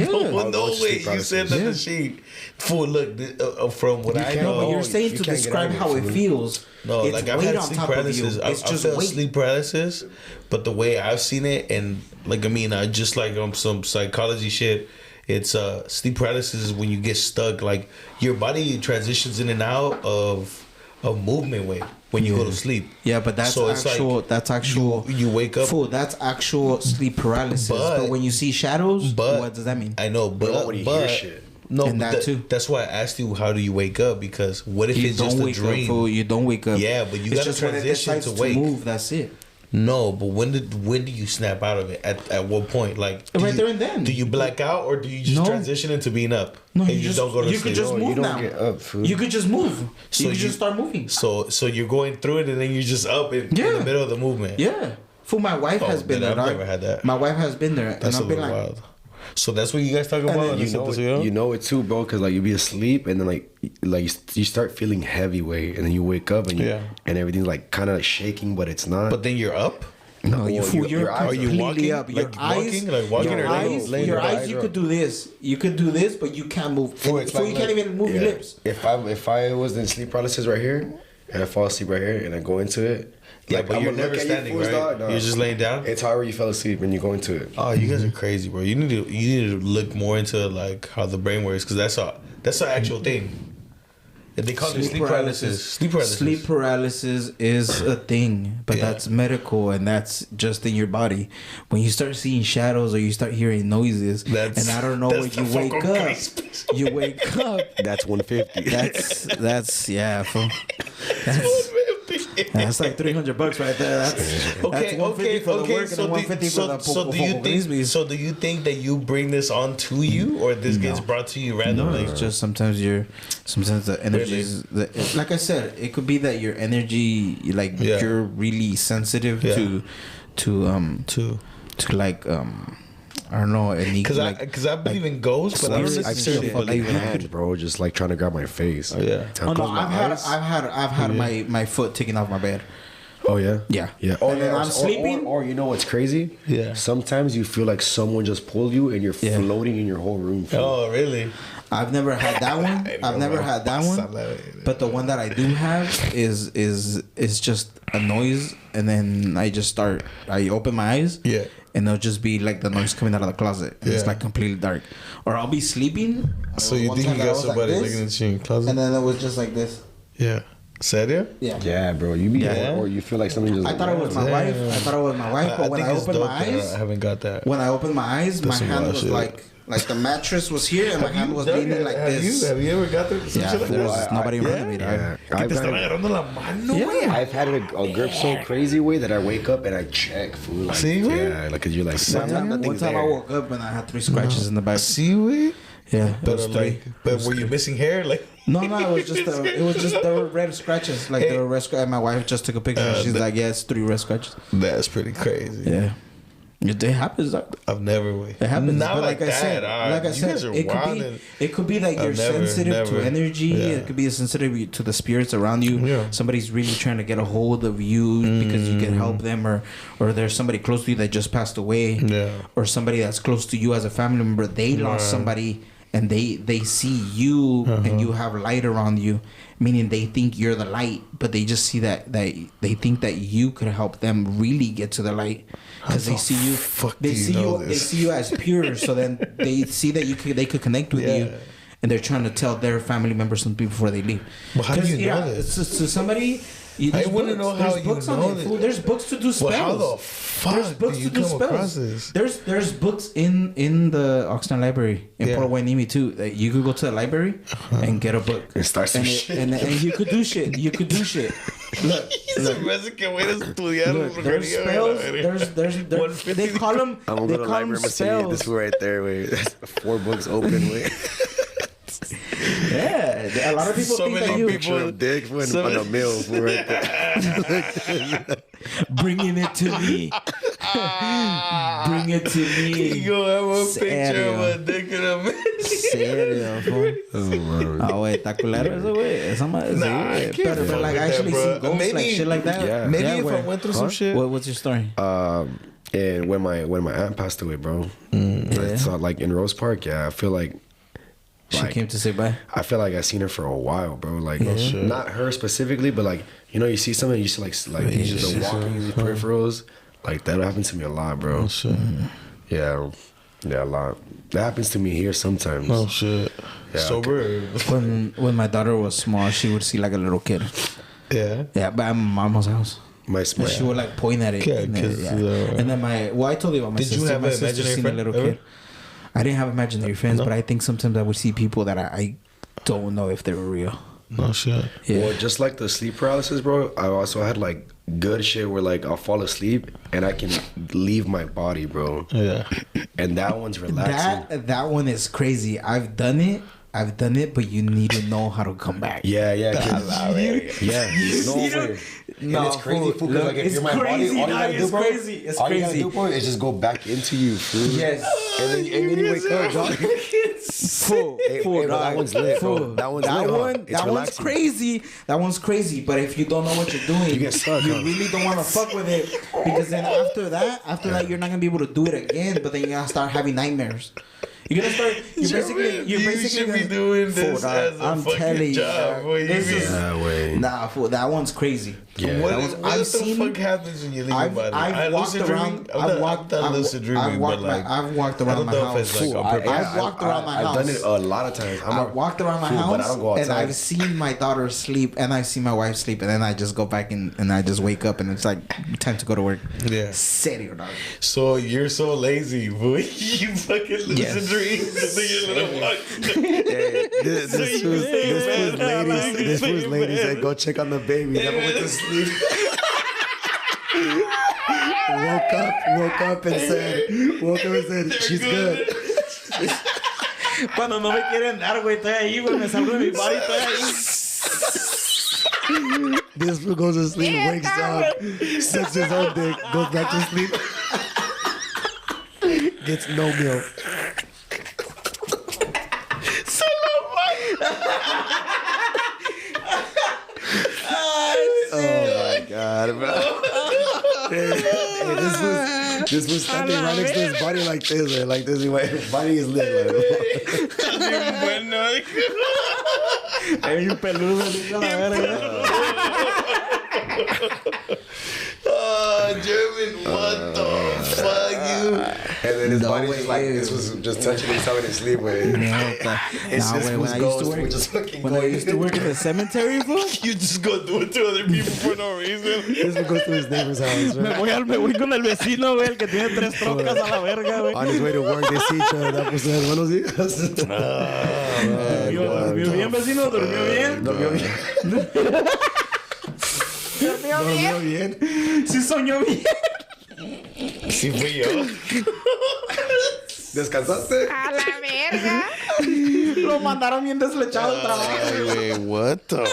no way. You said that the sheet. Look, from what I know. But you're saying to describe how it feels. No, it's like I've had sleep paralysis. I've felt sleep paralysis, but the way I've seen it, and like I just like some psychology shit. It's sleep paralysis is when you get stuck. Like your body transitions in and out of movement way when you go to sleep. Yeah, but that's actual. You wake up. That's actual sleep paralysis. But when you see shadows, what does that mean? I know, but hear shit. No, and too. That's why I asked you, how do you wake up? Because what if it's just a dream? You don't wake up. Yeah, but you got to transition to wake. Move. That's it. No, but when do you snap out of it? At what point? Like there and then. Do you black out or do you just transition into being up? No, and you just don't go to sleep. You could just move now. Get up, you could just move. So you could just start moving. So you're going through it and then you're just up in the middle of the movement. Yeah. My wife has been there. I've never had that. My wife has been there. That's and I've been like, wild. So that's what you guys talk about. You know it too, bro. Because like you be asleep and then like you start feeling heavyweight and then you wake up and and everything's like kind of shaking, but it's not. But then you're up. No, you're are you walking up. Your eyes, your eyes. You could do this. You could do this, but you can't move. So you can't even move your lips. If I was in sleep paralysis right here and I fall asleep right here and I go into it. Yeah, but you're never standing, right? No. You're just laying down. It's however you fell asleep when you go into it. Oh, you guys are crazy, bro. You need to look more into like how the brain works because that's an actual thing. They call it sleep paralysis. Sleep paralysis is a thing, but that's medical and that's just in your body. When you start seeing shadows or you start hearing noises, and I don't know when you wake up. You wake up. That's 150. That's yeah. That's like $300 right there. That's $150 for the work and $150 for the So do you think that you bring this on to you, or this gets brought to you randomly? No, it's just sometimes the energy is like I said. It could be that your energy, like you're really sensitive to like I don't know. Because I believe in ghosts, but I don't necessarily believe in hands, bro. Just like trying to grab my face. Oh yeah. I've had my foot taken off my bed. Oh yeah. Yeah. Oh, and then I'm sleeping. Or you know what's crazy? Yeah. Sometimes you feel like someone just pulled you and you're floating in your whole room. Oh really? I've never had that one. But the one that I do have is just a noise, and then I open my eyes. Yeah. And it'll just be like the noise coming out of the closet. And it's like completely dark. Or I'll be sleeping. So you think you got somebody looking at you in the closet? And then it was just like this. Yeah. Serio? Yeah. Yeah, bro. Or you feel like something just. I thought it was my wife. But when I opened my eyes, I haven't got that. When I opened my eyes, my hand was like the mattress was here and my hand was leaning like this. Have you ever got that? Yeah, there's nobody around me. I've had a grip so crazy way that I wake up and I check food. Like, like cause you're like. One time I woke up and I had 3 scratches in the back. Seaweed? Yeah, but were you missing hair? Like no, it was just there were red scratches. Like there were red scratches. My wife just took a picture. And she's like, yeah, it's 3 red scratches. That's pretty crazy. Yeah. It happens. I've never. It happens. Not but like I said, it could be that you're sensitive to energy. Yeah. It could be sensitive to the spirits around you. Yeah. Somebody's really trying to get a hold of you because you can help them, or there's somebody close to you that just passed away. Yeah. Or somebody that's close to you as a family member. They lost somebody. and they see you and you have light around you, meaning they think you're the light, but they just see that they think that you could help them really get to the light because they see you. They see you as pure, so then they see that they could connect with you. And they're trying to tell their family members something before they leave. But how do you know this? To somebody, I want to know how you know this. There's books to do spells. Well, how the fuck there's books do you to do come across spells. this? There's books in the Oxnard Library in Port Hueneme too. That you could go to the library and get a book and start some shit. And you could do shit. You could do shit. Look, there's spells. There's they call them. I'm gonna go to the library and see this one right there. Wait, 4 books open. Wait. Yeah, a lot of people think that you picture of dick on a meal right there. Bringing it to me. Bring it to me. You have a picture of a dick in a meal. Serio, fool. Güey, está culero eso, güey. Esa madre, sí, güey. But like, I actually see ghosts, like shit like that. Yeah. Maybe if I went through some shit. What's your story? And when my aunt passed away, bro. So like in Rose Park, I feel like she came to say bye. I feel like I seen her for a while, bro. Like not her specifically, but like you see something, you see like the walking, the peripherals. Like that happened to me a lot, bro. Oh shit. Yeah, a lot. That happens to me here sometimes. Oh shit. Yeah, sober. When my daughter was small, she would see like a little kid. Yeah. Yeah, but at my mama's house. She would like point at it. Yeah, and then I told you about my sister. Did you have my an sister imaginary seen friend a little ever? kid. I didn't have imaginary friends, but I think sometimes I would see people that I don't know if they were real. No shit. Yeah. Well, just like the sleep paralysis, bro. I also had like good shit where like I'll fall asleep and I can leave my body, bro. Yeah. And that one's relaxing. That one is crazy. I've done it, but you need to know how to come back. Yeah. No way. No, and it's crazy, fool. Like if you're my body, all you gotta do, bro, all you gotta do, bro, is just go back into you, fool. Yes. And then you wake up, dog. Fool, that one's lit, bro. That one's crazy. That one's crazy. But if you don't know what you're doing, you get stuck. You really don't want to fuck with it because then after that, you're not gonna be able to do it again. But then you're gonna start having nightmares. You're gonna start. You're basically should be doing this as a fucking job. Nah, fool. That one's crazy. Yeah. What the fuck happens when you leave your body? I've walked around. I've done lucid dreaming, but like I've walked around my house. I've walked around my house. I've done it a lot of times. I've walked around my house, but I don't go outside. and I've seen my daughter sleep, and I've seen my wife sleep, and then I just go back and I just wake up, and it's like time to go to work. Yeah. Serio, dog. So you're so lazy, boy. You fucking lucid dreams. This was ladies that go check on the baby. Never went to sleep. woke up and said, she's good. Cuando no me quieren dar, güey, estoy ahí, güey, me salgo de mi body, estoy ahí. This fool goes to sleep, wakes up, sucks his own dick, goes back to sleep, gets no milk. Oh my God, bro. This was standing right next to his body like this, man. Like this, his body is lit, Hay un peludo a la verga. German, what the fuck, you? And then his body was like, this was just touching himself in his sleep, man. When I used to work in the cemetery, bro. You just go do it to other people for no reason. This would go to his neighbor's house, right? Me voy con el vecino, güey, el que tiene 3 trocas a la verga, güey. On his way to work, they see each other. That was buenos días. ¿Durmió bien, vecino? ¿Durmió bien? ¿Durmió bien? Sí soñó bien. Sí fui yo. ¿Descansaste? A la verga. Lo mandaron bien deslechado al trabajo. Wait, what the fuck?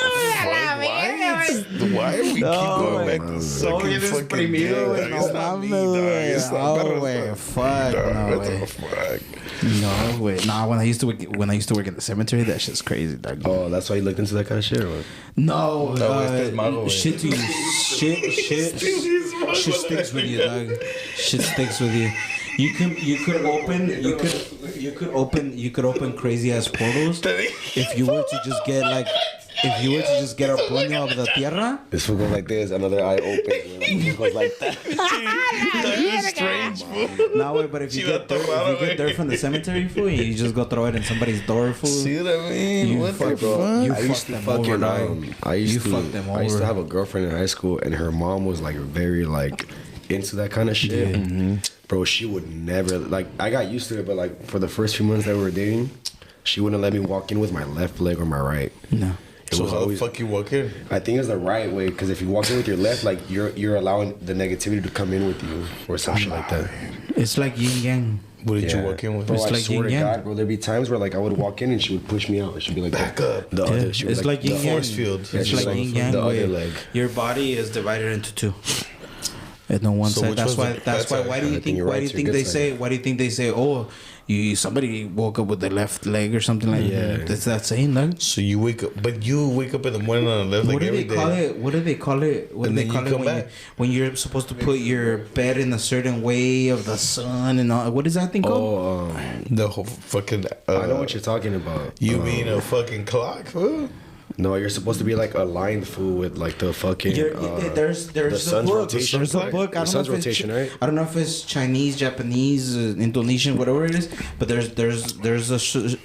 Why we keep going back to sucking fucking dick? No mames, güey. No, güey. Fuck, no, What the güey. fuck? No, güey. Nah, when I used to work in the cemetery, that shit's crazy, dog. Oh, that's why you looked into that kind of shit, or what? No, este es mago, güey. shit sticks with you, dog. Shit sticks with you. You could open crazy ass portals if you were to just get like. If you were to just get a puño of the tierra, this will go like this. Another eye opens. It goes like that. That's strange, fool. no way. But if you get dirt from the cemetery, fool, you just go throw it in somebody's door, fool. See what I mean? You What the fuck, fuck? You I used fucked to them fucking over, dog. I used to have over. a girlfriend in high school, and her mom was like very like into that kind of shit. Mm-hmm. Bro, she would never like. I got used to it, but like for the first few months that we were dating, she wouldn't let me walk in with my left leg or my right. No. It So was how the always. fuck you walk in? I think it's the right way because if you walk in with your left, like you're allowing the negativity to come in with you or some shit like that. It's like yin yang. What did Yeah. you walk in with? Bro, It's I like swear to yin-yang. God, bro, there'd be times where like I would walk in and she would push me out. She'd be like, Back up. The Yeah, other, she would, it's like the yin yang. force field. Yeah, It's she's like like yin yang. the other where leg. Your body is divided into two. And no one So side. which That's one's why. the That's bad why. side? Why do I you think think? you're Why right, do you it's think your they good say? side. Why do you think they say? Oh, somebody woke up with their left leg or something like Yeah. that. That's that saying, like. So you wake up, but you wake up in the morning on the left What like do every they call day. it? What do they call it? What And do then they you call it come back. when you're supposed to put your bed in a certain way of the sun and all? What is that thing called? Oh, The whole fucking. I know what you're talking about. You mean a fucking clock, fool? No, you're supposed to be like aligned fool with like the fucking. There's the a sun's book. rotation There's a clock? book. The I don't sun's know if it's rotation, right? I don't know if it's Chinese, Japanese, Indonesian, whatever it is. But there's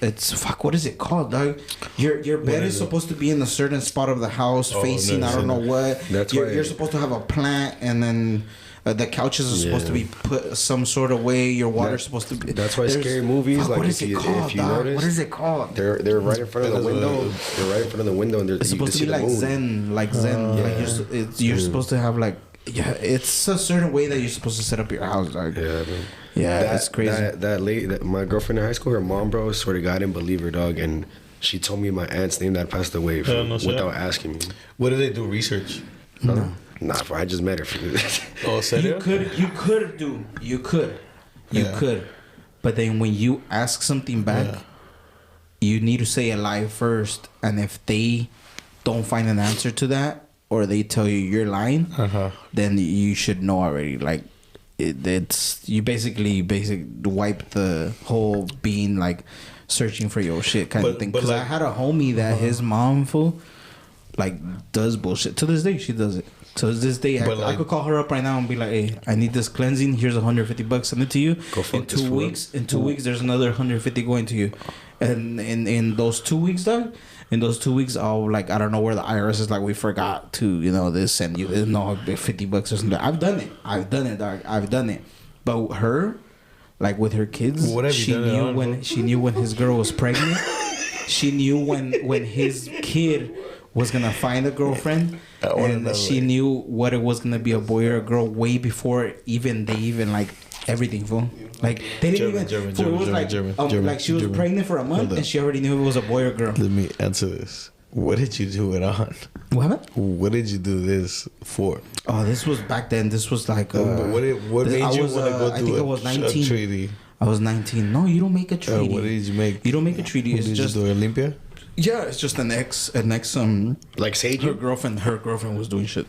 it's fuck. What is it called, dog? Your bed is is it? supposed to be in a certain spot of the house, Oh, facing never I don't seen know that. what. That's you're, why- you're supposed to have a plant, and then. The couches are supposed to Yeah. be put some sort of way. Your water's supposed to be. That's why There's- scary movies, fuck, like, what is if it you- called, if you dog? notice, What is it called? They're right in front of the window. They're right in front of the window, and It's you can supposed to see be the like moon. Zen, like Zen. Like you're supposed to have like it's a certain way that you're supposed to set up your house, dog. Yeah, man. Yeah, it's crazy. That lady, my girlfriend in high school, her mom, bro, swear to God, I didn't believe her, dog, and she told me my aunt's name that passed away Yeah, no shit. without asking me. What do they do? Research. Nah, bro, I just met her. Oh, serio? You could, Yeah. but then when you ask something back, Yeah. you need to say a lie first, and if they don't find an answer to that, or they tell you you're lying, then you should know already. Like it's you basically wipe the whole being like searching for your shit kind of But- thing. but Because I like- had a homie that his mom fool like does bullshit to this day. She does it. To this day, But I like- could call her up right now and be like, "Hey, I need this cleansing. Here's $150. Send it to you. Go fuck in this 2 fool. weeks. In 2 weeks, there's another 150 going to you. And in those 2 weeks, dog. In those 2 weeks, I'll like I don't know where the IRS is like. We forgot to this send you no $50 or something. I've done it, dog. I've done it. But her, like with her kids, What have you she done it knew on, when bro? she knew when his girl was pregnant. She knew when his kid was gonna find a girlfriend, I wanna know, and she like- knew what it was gonna be, a boy or a girl, way before they like everything, fool. Like they didn't German, fool, it was like German, like she was German. pregnant for a month Hold and up. she already knew if it was a boy or girl. Let me answer this. What did you do it on? What happened? What did you do this for? Oh, this was back then. This was like But what this- made I you was, want to go I do think a, I was a 19. treaty? I was 19. No, you don't make a treaty. What did you make? You don't make a treaty. What It's did just you do? Olympia? yeah, it's just an ex like Sage? her girlfriend was doing shit.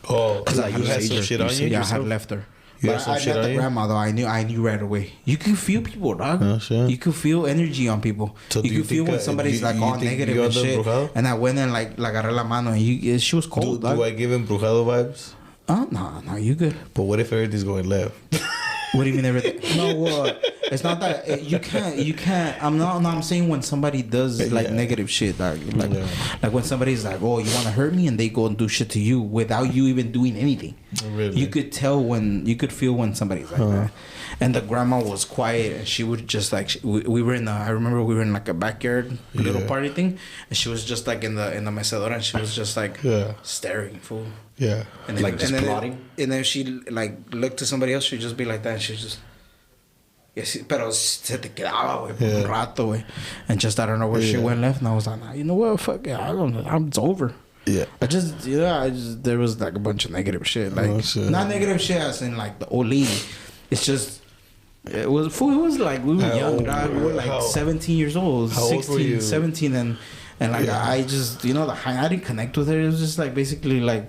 Oh, Cause I you had some shit on you? Yeah, I had left her. You But had some I shit met on the you? grandma though. I knew right away. You can feel people, dog. Oh, shit. You can feel energy on people. So you do you can feel think, when somebody's you- like you all think negative you and got the shit. brujado? And I went and like la agarré la mano and she was cold, dog. Do I give him brujado vibes? Oh no, you good. But what if everything's going left? What do you mean everything? No, what? It's not that you can't. I'm saying when somebody does like Yeah. negative shit, dog. Like, Yeah. like when somebody's like, "Oh, you want to hurt me," and they go and do shit to you without you even doing anything. Really? You could tell you could feel when somebody's like that. And the grandma was quiet, and she would just like we were in the. I remember we were in like a backyard little Yeah. party thing, and she was just like in the mecedora, and she was just like Yeah. staring, fool. Yeah. And then, Like just and then, plotting? And then she like looked to somebody else, she'd just be like that, and she'd just. Yeah, sí, pero se te quedaba, güey, por un Yeah. rato, güey. And just, I don't know where she Yeah. went left, and I was like, nah, you know what, fuck it, it's over. Yeah. There was like a bunch of negative shit. Like, Oh, shit. not negative shit as in like the old lady. It's just, it was like, we were How young, old dog. We were were you? like How- 17 years old, how old were 16, you? 17, and like, Yeah. I just, I didn't connect with her. It was just like, basically like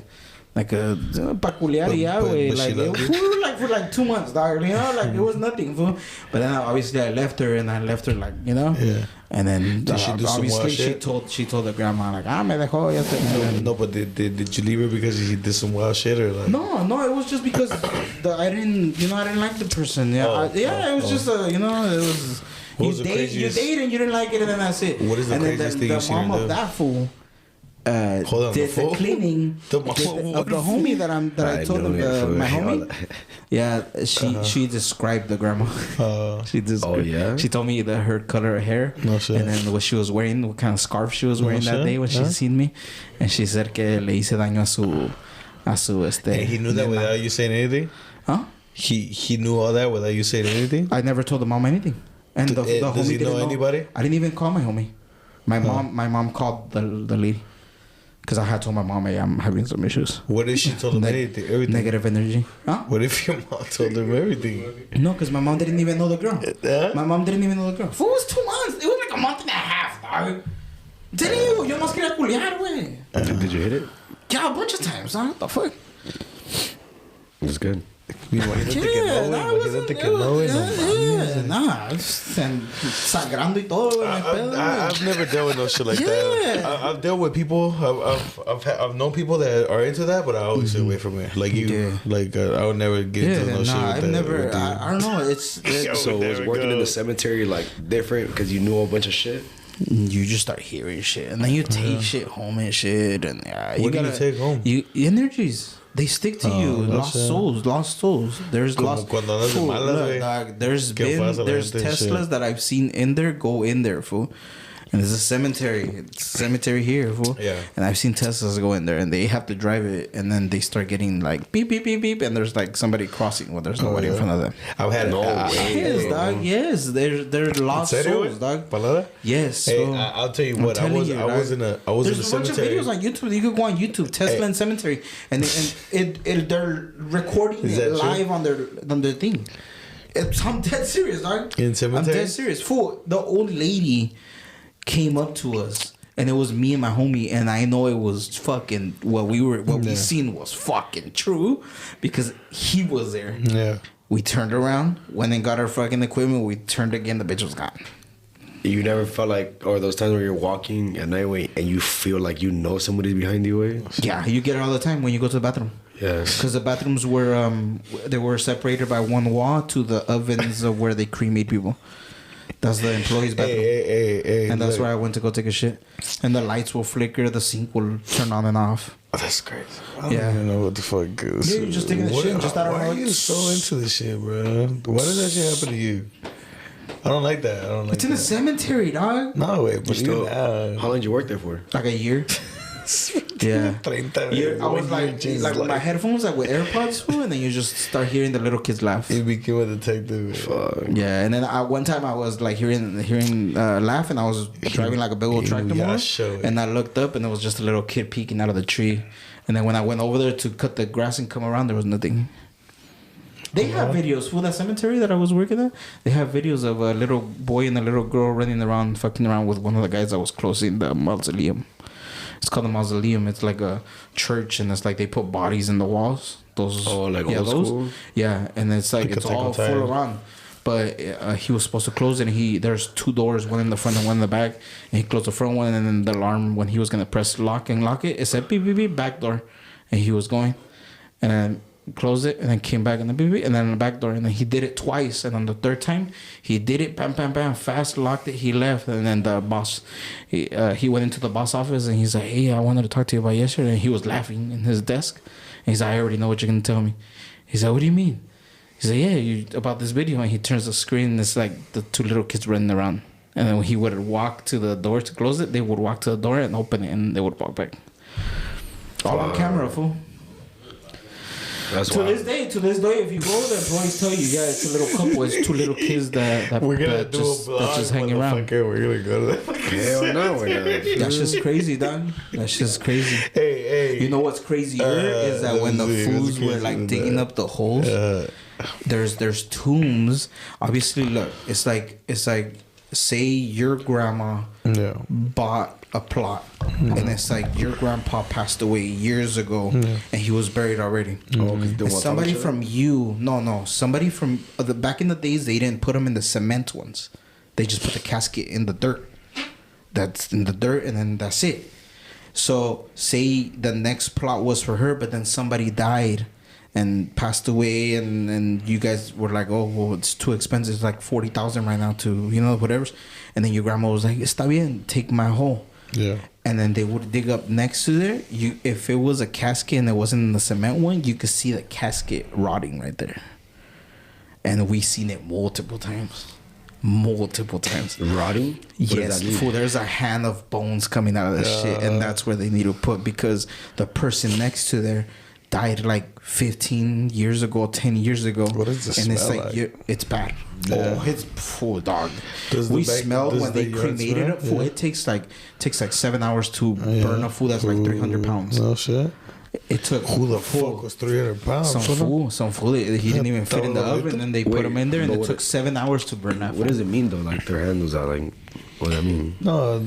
like a peculiar, yeah, way. Like for like 2 months, dog. You know, like it was nothing, fool. But then obviously I left her, like, you know. Yeah. And then Did she do some wild obviously shit? she told the grandma like, me dejó. No, but did you leave her because he did some wild shit or like? No, it was just because I didn't like the person. Yeah, it was just you know, it was. You date and you didn't like it, and then that's it. What is the craziest thing you've seen her the mom do? of that fool Hold on, did the fool? the cleaning The mom of the homie that I told him, my homie. Yeah, she described the grandma. She described. Oh, yeah? She told me her color of hair, No shit. and then what she was wearing, what kind of scarf she was wearing that shit? day when she seen me, and she said que le hice daño a su Hey, he knew that nena. without you saying anything. Huh? He knew all that without you saying anything. I never told the mom anything. And the Does homie he know didn't anybody? I didn't even call my homie. My mom called the lady because I had told my mom, hey, I'm having some issues. What if she told him everything? Negative energy. Huh? What if your mom told him everything? No, because my mom didn't even know the girl. Yeah? My mom didn't even know the girl. Fool, it was 2 months. It was like a month and a half, dog. Didn't you? Yo más quería culiar, güey. Did you hit it? Yeah, a bunch of times, huh? What the fuck? It was good. Imagínate que no, güey. Imagínate que no, güey. No mames. Nah, sangrando y todo, güey. no hay pedo, güey. I've never dealt with no shit like Yeah. that. I've dealt with people. I've known people that are into that, but I always stay away from it. Like you, Yeah. like I would never get into no shit with I've that. never. with you. I don't know. It's So There was we working go. in the cemetery like different because you knew a bunch of shit? you just start hearing shit, and then you take shit home and shit, and What do you take home? You energies. They stick to you. that's Lost souls. There's Como lost. cuando andas de Fool, malas, look, güey. dog, there's Que pasa la there's gente, shit. Teslas that I've seen in there go in there, fool. And there's a cemetery. It's a cemetery here, fool. Yeah. And I've seen Teslas go in there, and they have to drive it, and then they start getting like beep beep beep beep, and there's like somebody crossing when there's nobody in front of them. I've had No way. Yes, dog. Yes, they're lost ¿En serio, souls, güey? dog. Palabra? Yes. Hey, so- I'll tell you I'm what. I telling was you, in a There's cemetery. a bunch of videos on YouTube. You could go on YouTube, Tesla and Cemetery, and they're recording Is it that true? live on their thing. I'm dead serious, dog. In I'm cemetery? dead serious. Fool, the old lady came up to us, and it was me and my homie, and I know it was fucking what we seen was fucking true because he was there. Yeah. We turned around, went and got our fucking equipment. We turned again, the bitch was gone. You never felt like, or those times where you're walking at night, way, and you feel like you know somebody's behind you, way? Yeah, you get it all the time when you go to the bathroom. Yes. Because the bathrooms were they were separated by one wall to the ovens of where they cremate people. That's the employees' bathroom. Hey. And that's look. where I went to go take a shit. And the lights will flicker, the sink will turn on and off. That's crazy. I don't Yeah. even know what the fuck is. Yeah, you're just taking the shit, just out of Why are nowhere. you so into this shit, bro? Why does that shit happen to you? I don't like that. I don't like It's in a that. cemetery, dog. No, wait, but Still, you how long did you work there for? Like a year. Yeah. 30 Yeah, I was One year like changes with my life. headphones, like with AirPods, fool, and then you just start hearing the little kids laugh. You became a detective. Fuck. Yeah, and then one time I was like hearing laugh, and I was driving like a big old tractor Yeah, mower, show it. and I looked up, and there was just a little kid peeking out of the tree. And then when I went over there to cut the grass and come around, there was nothing. They have videos for that cemetery that I was working at. They have videos of a little boy and a little girl running around, fucking around with one of the guys that was closing the mausoleum. It's called the mausoleum. It's like a church, and it's like they put bodies in the walls. Those, Oh, like yeah, old those, school? yeah, and it's like Like it's Attack on all full Titan. around. But he was supposed to close it, and there's two doors, one in the front and one in the back. And he closed the front one, and then the alarm when he was gonna press lock and lock it, it said beep beep beep back door, and he was going, and then closed it, and then came back and then beep beep, and then the back door, and then he did it twice, and on the third time he did it, bam bam bam, fast locked it, he left, and then the boss, he went into the boss office, and he's like, hey, I wanted to talk to you about yesterday, and he was laughing in his desk, and he's like, I already know what you're gonna tell me. He's like, what do you mean? He's like, yeah, about this video, and he turns the screen, and it's like the two little kids running around. And then when he would walk to the door to close it, they would walk to the door and open it, and they would walk back. All on camera, fool. That's To why. this day, if you go, the employees tell you, yeah, it's a little couple, it's two little kids that We're gonna that do just, a vlog, that just hang around. motherfucker. We're gonna go to that. Hell no, we're not. That's just crazy, dog. That's just crazy. Hey. You know what's crazier is that when the let's see, fools let's were see like that. digging up the holes, there's tombs. Obviously, look, it's like say your grandma Yeah. bought a plot, and it's like your grandpa passed away years ago, and he was buried already. And somebody from somebody from the back in the days, they didn't put them in the cement ones. They just put the casket in the dirt. That's in the dirt, and then that's it. So say the next plot was for her, but then somebody died and passed away, and you guys were like, oh, well, it's too expensive. It's like 40,000 right now to, whatever. And then your grandma was like, está bien, take my hole. Yeah. And then they would dig up next to there. If it was a casket and it wasn't in the cement one, you could see the casket rotting right there. And we seen it multiple times. Rotting? Yes. Fool, there's a hand of bones coming out of this shit, and that's where they need to put, because the person next to there died like 15 years ago, 10 years ago. What does the and smell it's like? It's bad. Yeah. Oh, it's full, dog. Does We the back- smell does when the they urine cremated smell? it. Fool, Yeah. it takes like 7 hours to burn a fool that's like 300 pounds. No shit. It took Who the fuck was 300 pounds? some fool. He didn't even fit in the oven, and they put him in there, and but it what took 7 hours to burn that. What does it mean though? Like their hand was out. Like what does that mean? No,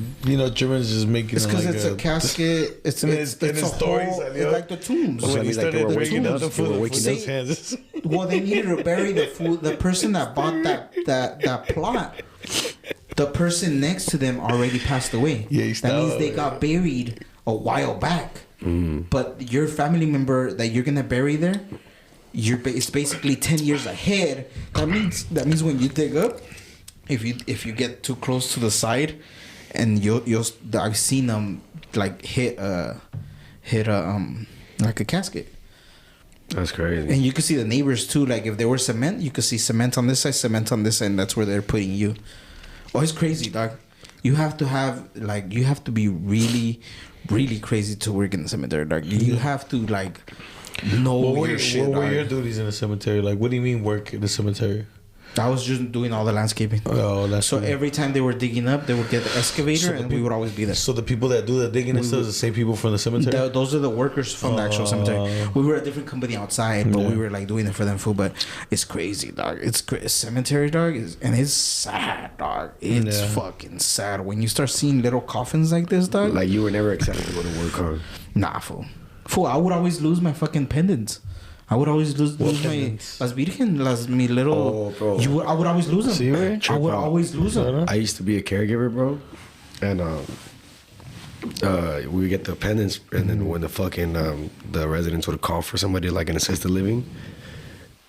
Germans just making It's because it's a casket. It's a stories, hole. salió. It's like the tombs. So When he that means, like, they started were breaking waking up the up, they were food, waking See? his hands. Well, they needed to bury the person that bought that plot. The person next to them already passed away. Yeah, that means they got buried a while back. But your family member that you're gonna bury there, it's basically 10 years ahead. That means when you dig up, if you get too close to the side, and I've seen them like hit like a casket. That's crazy. And you could see the neighbors too. Like if there were cement, you could see cement on this side, cement on this side, and that's where they're putting you. Oh, it's crazy, dog. You have to be really, really crazy to work in the cemetery, dog. You have to know What your shit. were dog. your duties in the cemetery? Like, what do you mean work in the cemetery? I was just doing all the landscaping. Oh, that's So cool. every time they were digging up, they would get the excavator, So the and we would always be there. So the people that do the digging and stuff is the same people from the cemetery? Those are the workers from the actual cemetery. We were a different company outside, but we were doing it for them food. But it's crazy, dog. It's cemetery, dog, and it's sad, dog. It's fucking sad when you start seeing little coffins like this, dog. Like you were never excited to go to work, huh? Nah, fool. I would always lose my fucking pendants. I would always lose my pendants? las virgen, mi little. Oh, bro. I would always lose them. See, right? I would always lose them. I used to be a caregiver, bro, and we would get the pendants, and then when the fucking the residents would call for somebody like an assisted living,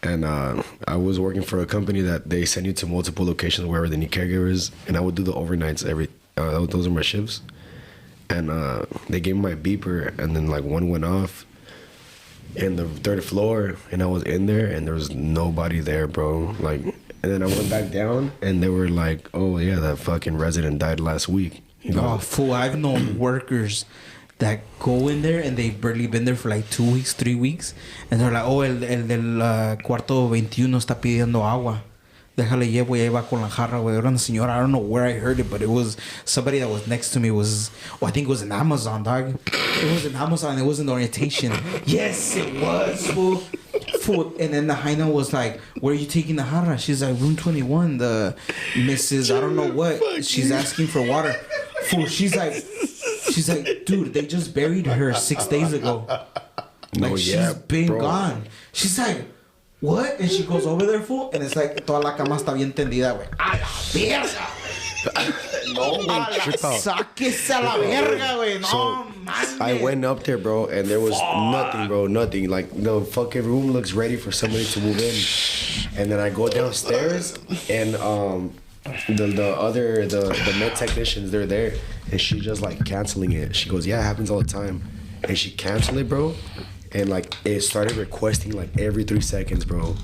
and I was working for a company that they send you to multiple locations wherever they need caregivers, and I would do the overnights those are my shifts, and they gave me my beeper, and then one went off in the third floor, and I was in there, and there was nobody there, bro. And then I went back down, and they were like, "Oh yeah, that fucking resident died last week." Oh, fool! I've known workers that go in there and they've barely been there for 2 weeks, 3 weeks, and they're like, "Oh, el del cuarto 21 está pidiendo agua. Déjale llevo, y ahí va con la jarra, güey." Era una señora. I don't know where I heard it, but it was somebody that was next to me. I think it was in Amazon, dog. It was in Amazon. It was in orientation. Yes, it was, fool. And then the hyena was like, "Where are you taking the jarra?" She's like, "Room 21. The Mrs. I don't know what. She's asking for water." Fool. She's like, "Dude, they just buried her 6 days ago. She's been gone." She's like, "What?" And she goes over there, fool, and it's like toda la cama está bien tendida, güey. ¡A la verga! No, güey. Sáquese a la verga, güey. No, mames. I went up there, bro, and there was nothing, bro. Nothing. The fucking room looks ready for somebody to move in. And then I go downstairs, and the med technicians, they're there, and she just canceling it. She goes, "Yeah, it happens all the time," and she canceled it, bro. And it started requesting every 3 seconds, bro.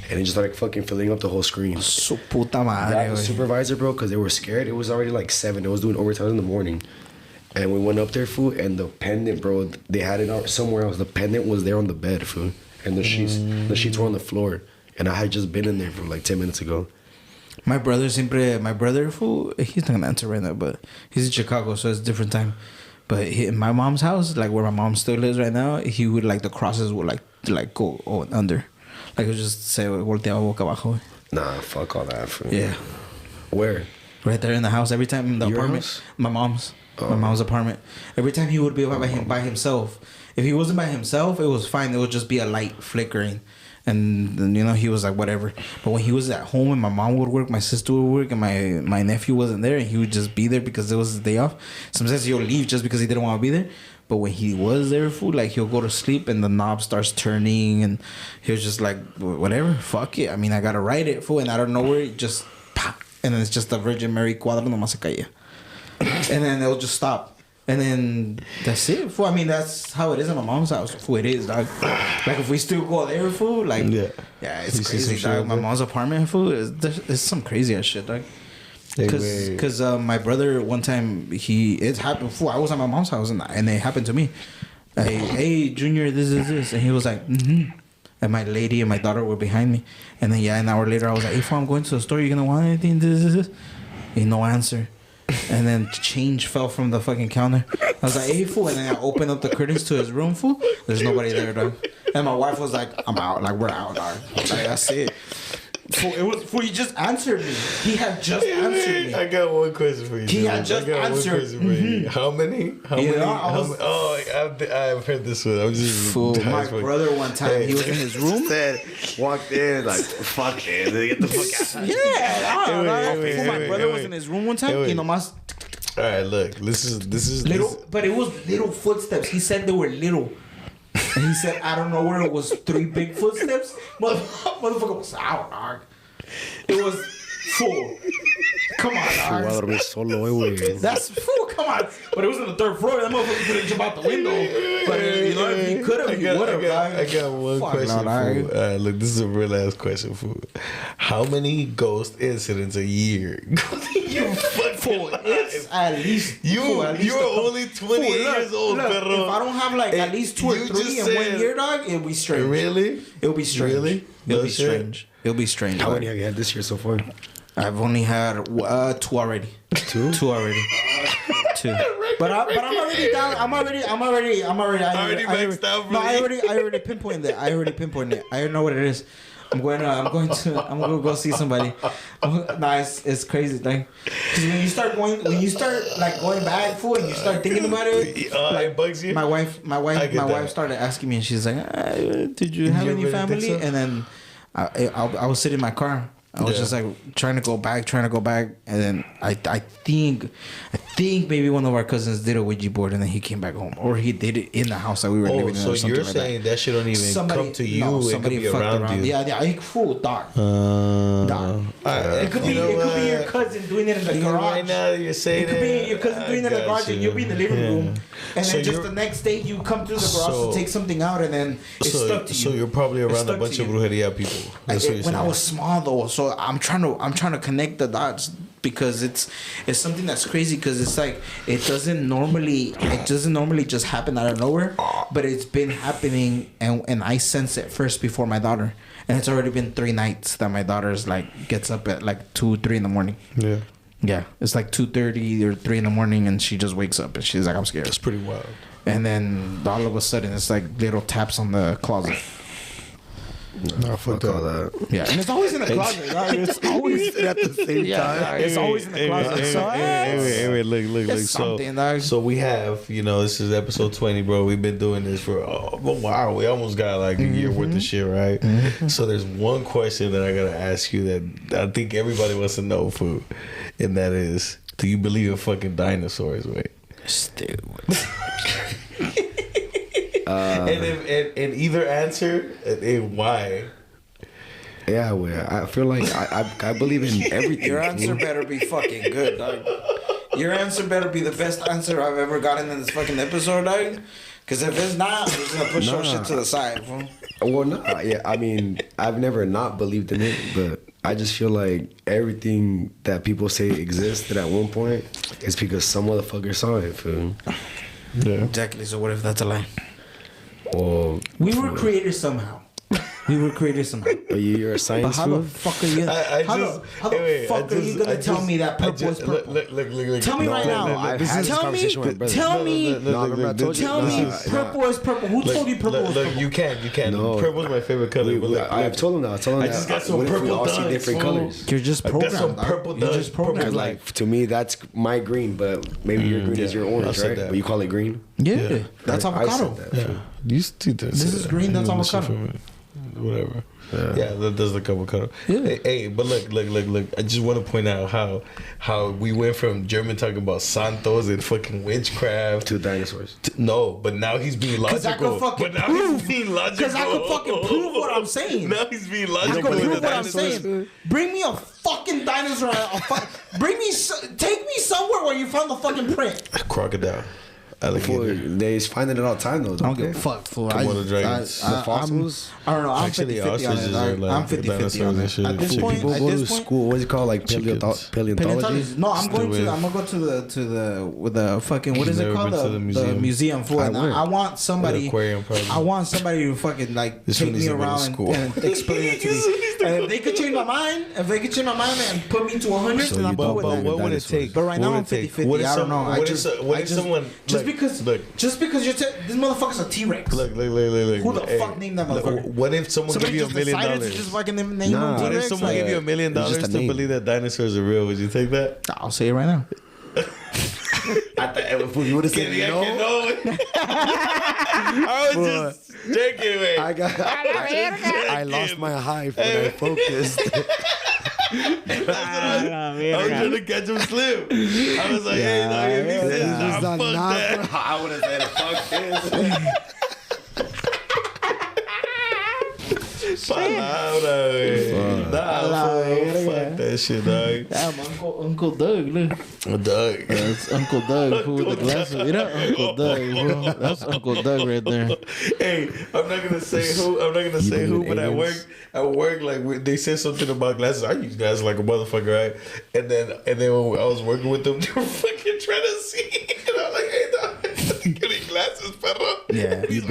And it just started fucking filling up the whole screen. Su puta madre, That was güey. supervisor, bro, because they were scared. It was already 7. It was doing overtime in the morning. And we went up there, fool, and the pendant, bro, they had it out somewhere else. The pendant was there on the bed, fool. And the sheets were on the floor. And I had just been in there for 10 minutes ago. My brother, fool, he's not gonna answer right now, but he's in Chicago, so it's a different time. But in my mom's house, where my mom still lives right now, he would the crosses would go under. It would just say volteaba boca abajo. Nah, fuck all that, fool. Yeah. Where? Right there in the house. Every time in the Your apartment. house? My mom's. My mom's apartment. Every time he would be by himself. If he wasn't by himself, it was fine. It would just be a light flickering. And then, you know, he was like, whatever. But when he was at home and my mom would work, my sister would work, and my nephew wasn't there, and he would just be there because it was his day off. Sometimes he'll leave just because he didn't want to be there. But when he was there, fool, like, he'll go to sleep and the knob starts turning, and he was just like, whatever, fuck it. I mean, I gotta write it, fool. And out of nowhere, it just pop. And then it's just the Virgin Mary cuadro nomás se caía. And then it'll just stop. And then that's it, fool. I mean, that's how it is in my mom's house, fool. It is, dog. Like, if we still go there, fool, like, yeah, it's crazy, dog. My mom's apartment, fool, it's some crazy ass shit, dog. Because my brother, one time, it happened, fool. I was at my mom's house, and it happened to me. Hey, Junior, this is this. And he was like, mm-hmm. And my lady and my daughter were behind me. And then, an hour later, I was like, hey, fool, I'm going to the store. You gonna want anything? This. Ain't no answer. And then change fell from the fucking counter. I was like, hey, fool. And then I opened up the curtains to his room, fool. There's nobody there, dog. And my wife was like, I'm out. Like, we're out, dog. Like, that's it. Fool, he just answered me. He had just answered me. I got one question for you. He had just answered. Mm-hmm. How many? I've heard this one. I'm just fool. My brother one time, he was in his room. Walked in like, fuck it, get the fuck out. Yeah, my brother was in his room one time. You know, all right, look, this is little, but it was little footsteps. He said they were little. And he said, I don't know where it was 3 big footsteps. Motherfucker was out, dog. It was full. Come on, dog. That's full. Come on. But it was on the 3rd floor. That motherfucker couldn't jump out the window. But you know, if he could have, he would have. I got one question. Fool. Look, this is a real ass question, fool. How many ghost incidents a year? You fucking it's at least you're only 28 years old, perro. If I don't have like at least 2 or 3 in 1 year, dog, it'll be strange. Really? It'll be strange. Really? It'll be strange. It'll be strange. How many have you had this year so far? I've only had 2 already. 2 already. 2. But I'm already down. I'm already. Maxed out, bro. No, I already pinpointed it. I know what it is. I'm going to go see somebody. It's crazy thing. Because when you start like going back, fool, and you start thinking about it, like, it bugs you. My wife started asking me, and she's like, "Did you have any family?" So? And then I was sitting in my car. I was just like trying to go back, and then I think maybe one of our cousins did a Ouija board, and then he came back home, or he did it in the house that we were living in. So you're saying that shit don't even come to you? No, it could be around you. Yeah, I fool, dog. It could be your cousin doing it in the garage. Right now you're saying it could be your cousin doing it in the garage, and you'll be in the living room, and then just the next day you come to the garage to take something out, and then it's stuck to you. So you're probably around a bunch of brujeria people. When I was small though, so I'm trying to connect the dots, because it's something that's crazy, because it's like it doesn't normally just happen out of nowhere, but it's been happening, and I sense it first before my daughter, and it's already been 3 nights that my daughter's like gets up at like 2-3 in the morning. Yeah, it's like 2:30 or 3 in the morning, and she just wakes up and she's like, I'm scared. That's pretty wild. And then all of a sudden it's like little taps on the closet. No, fuck all that. Yeah, and it's always in the closet. Right? It's always at the same time. It's always in the closet. Anyway, look. So we have, this is episode 20, bro. We've been doing this for a while. We almost got like a year worth of shit, right? Mm-hmm. So there's one question that I gotta ask you that I think everybody wants to know, food, and that is, do you believe in fucking dinosaurs, wait? Stupid. And either answer and why. Yeah, well, I feel like I believe in everything. Your answer better be fucking good, dog. Your answer better be the best answer I've ever gotten in this fucking episode, dog. Because if it's not, I'm just gonna push your shit to the side, bro. Well, no, yeah, I mean, I've never not believed in it, but I just feel like everything that people say existed at one point is because some motherfucker saw it, fool. Yeah. Exactly. So what if that's a lie? Well, we were created somehow. We would create some hype. You're a But science how the fool? fuck are you? How the fuck are you gonna tell me that purple is purple? Look. Tell me right now. I've had this Tell me. conversation with my brother. Tell me. No, remember I told you. Tell me. Purple is purple. Who told you purple was Look, purple? you can't. No. Purple's my favorite color. but look, I've told him that. I just got some what if we purple all see duds, different fool. colors? You're just I got programmed. some dog. purple You're duds, just programmed. purple Like to me, that's my green, but maybe your green is your I orange, said right? that. But you call it green. Yeah, that's I avocado. said that. Yeah. You still This is green, that's avocado. Whatever. Yeah, that does look avocado. Yeah. Hey, but look. I just want to point out how we went from German talking about Santos and fucking witchcraft Two dinosaurs. no, but now he's being Because I logical. could fucking But now prove. he's being logical. Because I could fucking prove what I'm saying. Now he's being I logical. can with prove the what I'm dinosaurs. saying. Bring me a fucking dinosaur. Bring me. Take me somewhere where you found the fucking print. Crocodile. Fool, Alligator. they finding it all the time though. I don't give a they? fuck, fool. Komodo dragons. The fossils? I don't know. I'm Actually, 50-50 on ostriches it. are like I'm 50-50 on dinosaurs and it. shit. At this Chickens. point, People at go to this point, school. What's it called? Like Chickens. paleontology? paleontology. No, I'm going Stupid. to. I'm gonna go to the with the fucking what is it Never called? been to the The museum for. I And went. I want somebody. The aquarium, probably. I want somebody to fucking like This take one needs me to go to around school. and explain it to me. And if they could change my mind, and put me to 100, So then you I'm don't cool with believe that. in what would it dinosaurs. take? But right What now would I'm it take? 50-50. What if I don't some- know. What if someone just because you're this motherfucker's a T-Rex. Look. Who the fuck named that motherfucker? What if someone give Somebody you $1 just million? decided to just fucking name Nah. him What if T-Rex. someone Like, give you $1 million It's just a to name. believe that dinosaurs are real? Would you take that? I'll say it right now. If you would have said no, I was just checking, man. I lost my hive when I focused. I was trying to catch him slip. I was like, hey, no, if he says, nah, fuck that. I would have said fuck this. Palabra, güey. Fuck that shit, dog. Damn, Uncle Doug, look. Dog. That's Uncle Doug who with the glasses. You know, Uncle Doug, bro. That's Uncle Doug right there. Hey, I'm not gonna say who. I'm not gonna say who. But aliens? at work, like they said something about glasses. I use glasses like a motherfucker, right? And then when I was working with them, they were fucking trying to see. And I'm like, hey, dog, give me glasses, perro. Yeah. You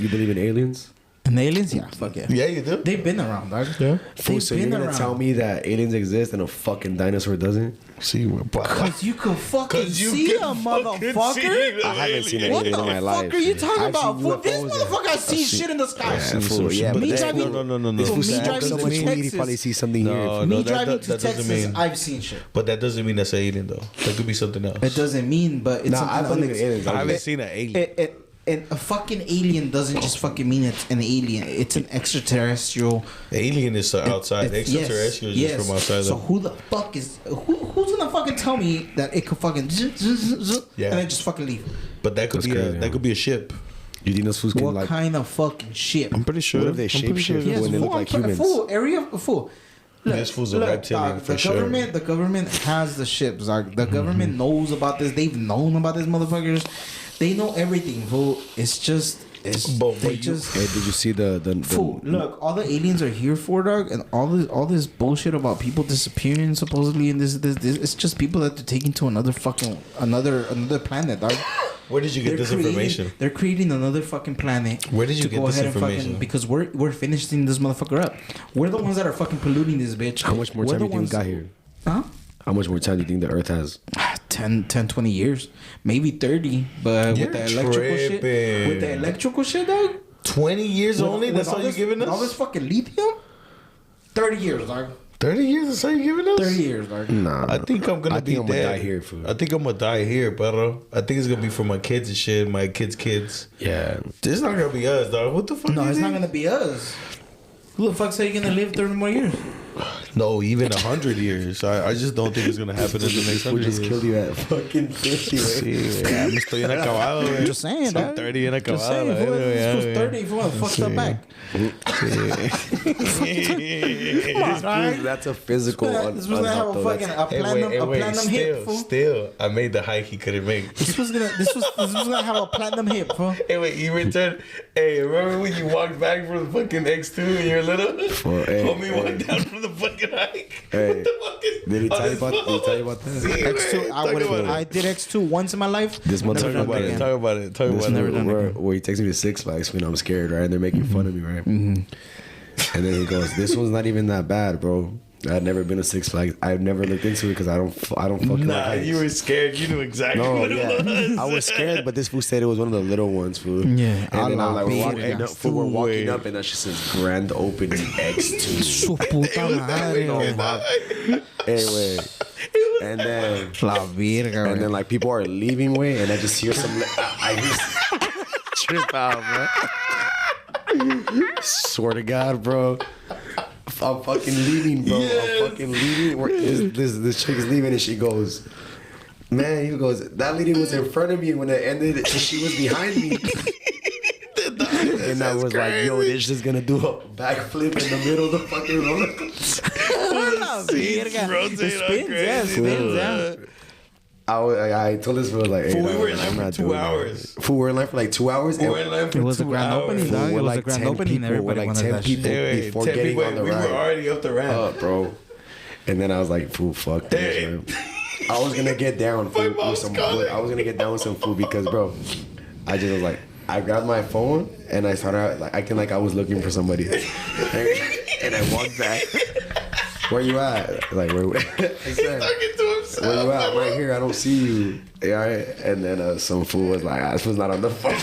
believe in aliens? And the aliens, yeah, fuck yeah. Yeah, you do. They've been around, dog. Yeah. Fool, so you're gonna tell me that aliens exist and a fucking dinosaur doesn't? See, we're Because you can fucking see a motherfucker. I haven't seen an What alien the in my life. fuck are you talking I've about? seen Fool, this UFOs, motherfucker has seen shit in the sky. Yeah, fool, yeah, but Me but that- driving- no. For If me you driving someone to seen it, he probably Texas, see something here. No, me that- driving that to doesn't Texas, mean- I've seen shit. But that doesn't mean that's an alien, though. That could be something else. It doesn't mean, but it's Nah, I something believe in aliens. I haven't It- seen an alien. And a fucking alien doesn't just fucking mean it's an alien. It's an extraterrestrial. The alien is outside. The extraterrestrial is just from outside. So who the fuck is who's gonna fucking tell me that it could fucking Yeah. and then just fucking leave? But that could That's be crazy, that could be a ship. You think those fools can What like? kind of fucking shit? I'm pretty sure. What if they I'm pretty sure. shapeshift? Yes, when they look like humans. Full area, full. Look, This fool's a reptilian for sure. The government has the ships. Like the government knows about this. They've known about these motherfuckers. They know everything, fool. It's just, But they you- just. Hey, did you see the Fool, look, all the aliens are here for, dog, and all this bullshit about people disappearing supposedly, and this, it's just people that they're taking to another planet, dog. Where did you get this information? They're creating another fucking planet. Where did you to get go this ahead and information? because we're finishing this motherfucker up. We're the ones that are fucking polluting this bitch. How much more We're time do the you think we ones- got here? Huh? How much more time do you think the Earth has? 10, 20 years, maybe 30. But You're with the electrical shit, dog. 20 years only? With That's all you're giving with all this us? fucking lithium. 30 years, dog. 30 years? That's all you're giving us? 30 years, dog. Nah, I think I'm gonna I be think I'm gonna dead. die here, fool. I think I'm gonna die here, bro. I think it's gonna be for my kids and shit, my kids. Yeah. It's not gonna be us, dog. What the fuck? No, you it's not think? gonna be us. Who the fuck say you're gonna live 30 more years? No, even 100 years. I just don't think it's gonna happen in the next We'll 100 just years. kill you at fucking 50. Sí, ya me estoy bien acabado, güey. Just saying, Soy dog. 30 bien Just acabado. saying, la fool, verga, this ya, was güey. 30 if you want to fuck that back. Come on, dog. That's a physical. This was gonna have a fucking a platinum hit, fool. Still, I made the hike he couldn't make. This was gonna have a platinum hit, fool. Hey, wait, you returned. Hey, remember when you walked back from the fucking X2 and you're little? Hey, Homie walked down from the fucking hike. Hey, What the fuck is Did he on tell you his about? Did he phone? tell you about that? Sí, X2, güey, talk about it. I did X2 once in my life. This Never motherfucker done Talk it about it. again. Talk about it. Talk This about never it. done where he takes me to Six Flags when I'm scared, right? And they're making fun of me, right? And then he goes, "This one's not even that bad, bro. I've never been to Six Flags. I've never looked into it because I don't fucking like heights." You were scared. You knew exactly No, what it was. I was scared, but this fool said it was one of the little ones, fool. Yeah, And then a I'm la like, we're verga. walking up, and that shit says grand opening X2. Su puta madre. Anyway, and then La verga, and then like people are leaving way, and I just hear some. I hear trip out, bro. Swear to God, bro. I'm fucking leaving, bro. I'm fucking leaving. This chick is leaving, and she goes, "Man," he goes, "that lady was in front of me when it ended, and she was behind me." And I was like, "Yo, this is gonna do a backflip in the middle of the fucking roller coaster." La verga. rotate It spins, on yeah, it crazy. spins, yeah. I told this fool like, "Hey, Fool, we no, were in line I'm for not 2 doing that." hours. Fool, we were in line for like 2 hours. We were in line for It was a 2 grand hours. opening, dog. It We're was a like grand 10 opening. people. We're Everybody like wanted 10 that shit. people Anyway, before 10 getting people, on the we ride. were already up the ramp. Bro. And then I was like, "Fool, fuck this, Damn. man." I was gonna get down My with mom's some. calling. I was gonna get down with some food because, bro, I just was like, I grabbed my phone and I started like acting like I was looking for somebody, and I walked back. Where you at? Like where? I said, Talking to himself. "Where you at? I'm right here. I don't see you." Yeah, right? And then some fool was like, "This was not on the phone."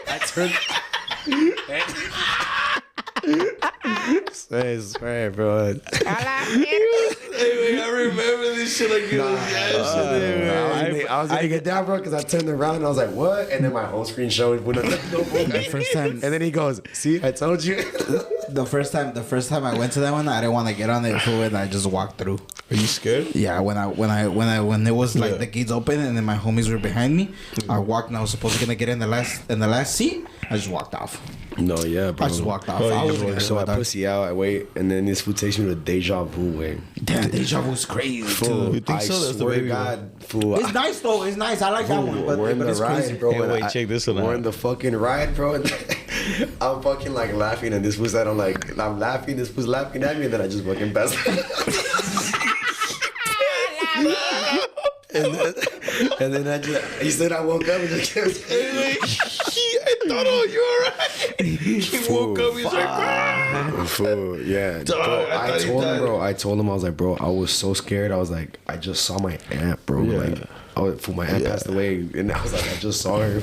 I turned. I swear, bro. Anyway, I remember this shit like it was yesterday. I was gonna get down, bro, because I turned around and I was like, "What?" And then my home screen showed when The first time, and then he goes, "See, I told you." the first time I went to that one, I didn't want to get on it, fool, and I just walked through. Are you scared? Yeah, when it was like the gates open and then my homies were behind me, I walked and I was supposed to gonna get in the last seat. I just walked off. No, yeah, bro. I just walked off. Oh, I you was just gonna So I dog. pussy out, I wait, and then this food takes me to a deja vu way. Damn, deja vu's crazy Fool, too. You think I so? That's the swear to baby God, fool. It's nice though. It's nice. I like that one. But, We're in but the it's ride, crazy. bro. Hey, and wait, check this one We're out. in the fucking ride, bro. And I'm fucking like laughing, and this was that I'm laughing. This was laughing at me, and then I just fucking passed. and then he said I woke up and just kept Anyway, I thought, oh, you alright? He woke up, he's like, "Ah." Fool, yeah. Dog, Bro, I I thought he told him, died. bro. I told him, I was like, bro, I was so scared. I was like, I just saw my aunt, bro. Yeah. Like, fool, my aunt passed away, and I was like, I just saw her.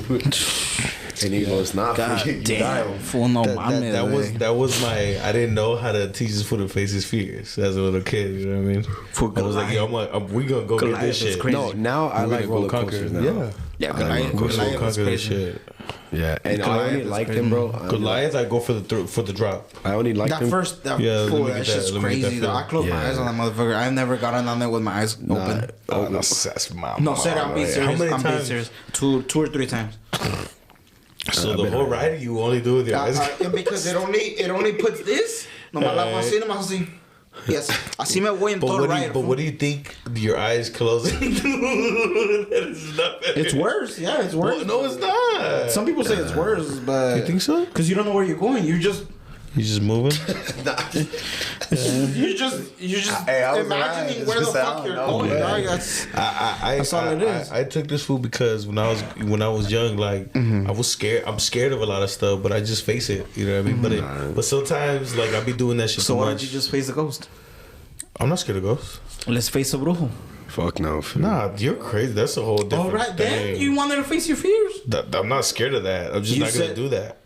And he goes, "Nah, God fool, you damn. died." Fool, no mames. That was my. I didn't know how to teach this fool to face his fears as a little kid. You know what I mean? For I was like, yo, we gonna go get Goliath this is shit. crazy. No, now I We're like gonna go roller conquer coasters it. now. Yeah. Yeah, I Goliath, like Go Goliath is conquer this crazy. shit. Yeah, and I Goliath only is like crazy. them, bro. Goliath, I go for the drop. I only like That them. first, that, Yeah, let fool, me that get shit's that- let me get crazy. that Though. I closed my Yeah. eyes on that motherfucker. I've never gotten on there with my eyes open. Oh, that's my No, said I'm being How serious. many I'm being times? serious. Two or three times. So the whole ride you only do with your eyes. Because it only puts this. No me la hago así, no me hago así. Yes, así me voy en But todo ride. what do you think your eyes closing do? That is not better. It's worse. Yeah, it's worse. Well, no, it's not. Some people say it's worse, but You think so? Because you don't know where you're going. You just moving. you just Hey, I was imagining right. where the It's just, I fuck don't you're know, going. man. Dog. That's That's all it is. I took this food because when I was young, like I was scared. I'm scared of a lot of stuff, but I just face it. You know what I mean? But sometimes like I be doing that shit so. too Why much. don't you just face the ghost? I'm not scared of ghosts. Let's face a brujo. Fuck no. fool. Nah, you're crazy. That's a whole different All right, then thing. you wanted to face your fears. I'm not scared of that. I'm just You not gonna said- do that.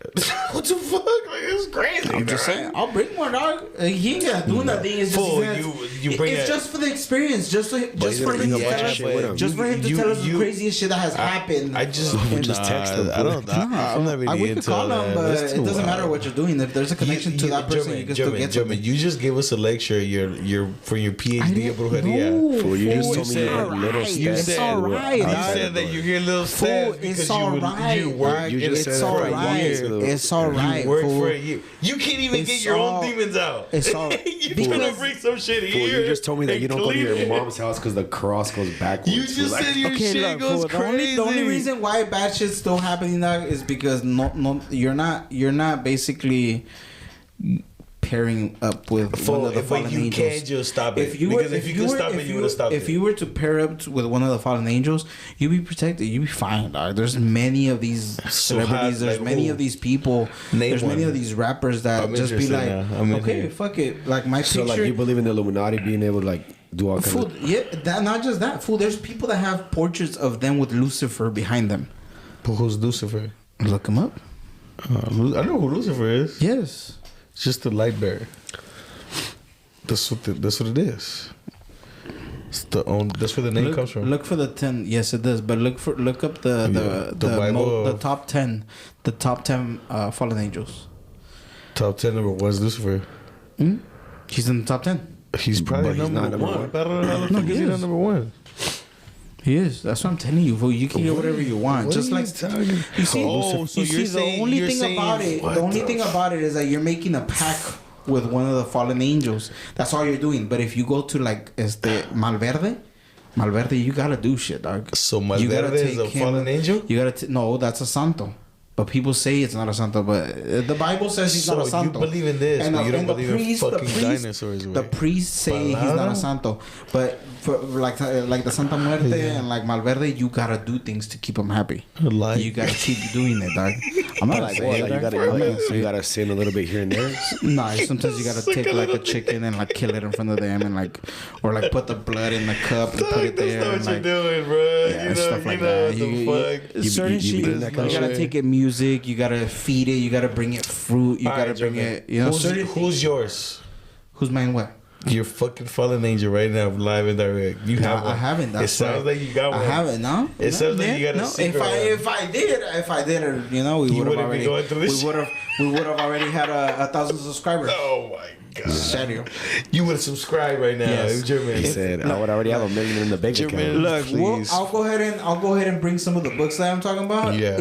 What the fuck? Like it's crazy. I'm just saying, I'll bring one, dog. He ain't gonna do nothing. It's just Fool, he's gonna- you bring It's it- just for the experience, just for he's him gonna to bring a bunch tell of us, shit with him. just for him to tell us the you- craziest shit that has happened. I just just text them, I don't. I'm not really we could into call all him, that. but That's it too doesn't matter wild. what you're doing. If there's a connection to that person, you can still get something. You just gave us a lecture. You're for your PhD at Brujeria. Fool, you just told me you said- heard little alright. steps. It's that all were right. You outside said of that the- you hear little Fool, steps it's because all you right. work. You just It's said all that for a right. year. It's all right. You work fool. for a year. You can't even It's get your all- own demons out. it's all- You because- trying to bring some shit Fool, here. you just told me that and you don't go to clean your it. mom's house because the cross goes backwards. You just Like, said your Okay, shit look, goes fool, crazy. the only reason why bad shit's still happening now is because no, you're not basically pairing up with one of the fallen But you angels. can't just stop it. Because if you could stop it, you would have stopped it. If you were to pair up with one of the fallen angels, you'd be protected. You'd be fine, dog. There's many of these celebrities. There's like many who? of these people. Name there's many one. of these rappers that I'm just be interested like, now. I'm in okay, here. fuck it. Like my So picture. like you believe in the Illuminati being able to like do all Fool, kinds of yeah, that, not just that. Fool, there's people that have portraits of them with Lucifer behind them. But who's Lucifer? Look them up. I know who Lucifer is. Yes. It's just the light bearer. That's what it is. It's that's where the name comes from. Look for the 10. Yes, it does. But look up the Bible the of- top 10, the top 10 fallen angels. Top 10 number one is Lucifer. Hmm? He's in the top 10. He's probably But he's number, not number one. one. But I don't know how the No, fuck he is he is. not number one. He is. That's what I'm telling you. Fool. You can get whatever you want. What Just are you like talking- you see. Oh, so you you're see, saying- the only you're thing saying- about it. what The only the thing about it is that you're making a pact with one of the fallen angels. That's all you're doing. But if you go to like Malverde, you gotta do shit, dog. So You gotta Malverde is take a him- fallen angel? You gotta no, that's a santo. But people say it's not a santo, but the Bible says he's So not a you santo. believe in this, but you don't believe in fucking dinosaurs, The right? priests say he's not a Palabra? santo, but for like the Santa Muerte and like Malverde, you gotta do things to keep him happy. Like- You gotta keep doing it, dog. I'm not like saying what? Like you dog. gotta you gotta sin a little bit here and there. Nah, sometimes you gotta take like a chicken and like kill it in front of them and like, or like put the blood in the cup and put it there. That's and, not what like, you're doing, bro. yeah, stuff like that. Certain you shit, believe in that kind you of gotta shit? take it music. You gotta feed it. You gotta bring it fruit. You gotta bring it. You know, certain who's yours? who's mine? What? You're fucking fallen angel right now, live and direct. You have one. I haven't. That's it sounds why. like you got one. I haven't. No. It sounds like yeah, you got a no. secret one. If I did, you know, we You would have wouldn't be already. going through this We would have already had 1,000 subscribers. Oh my god! Serio. You would subscribe right now. Yes. If German. He said I would already have $1 million in the bank account. Look, Please. I'll go ahead and bring some of the books that I'm talking about. Yeah.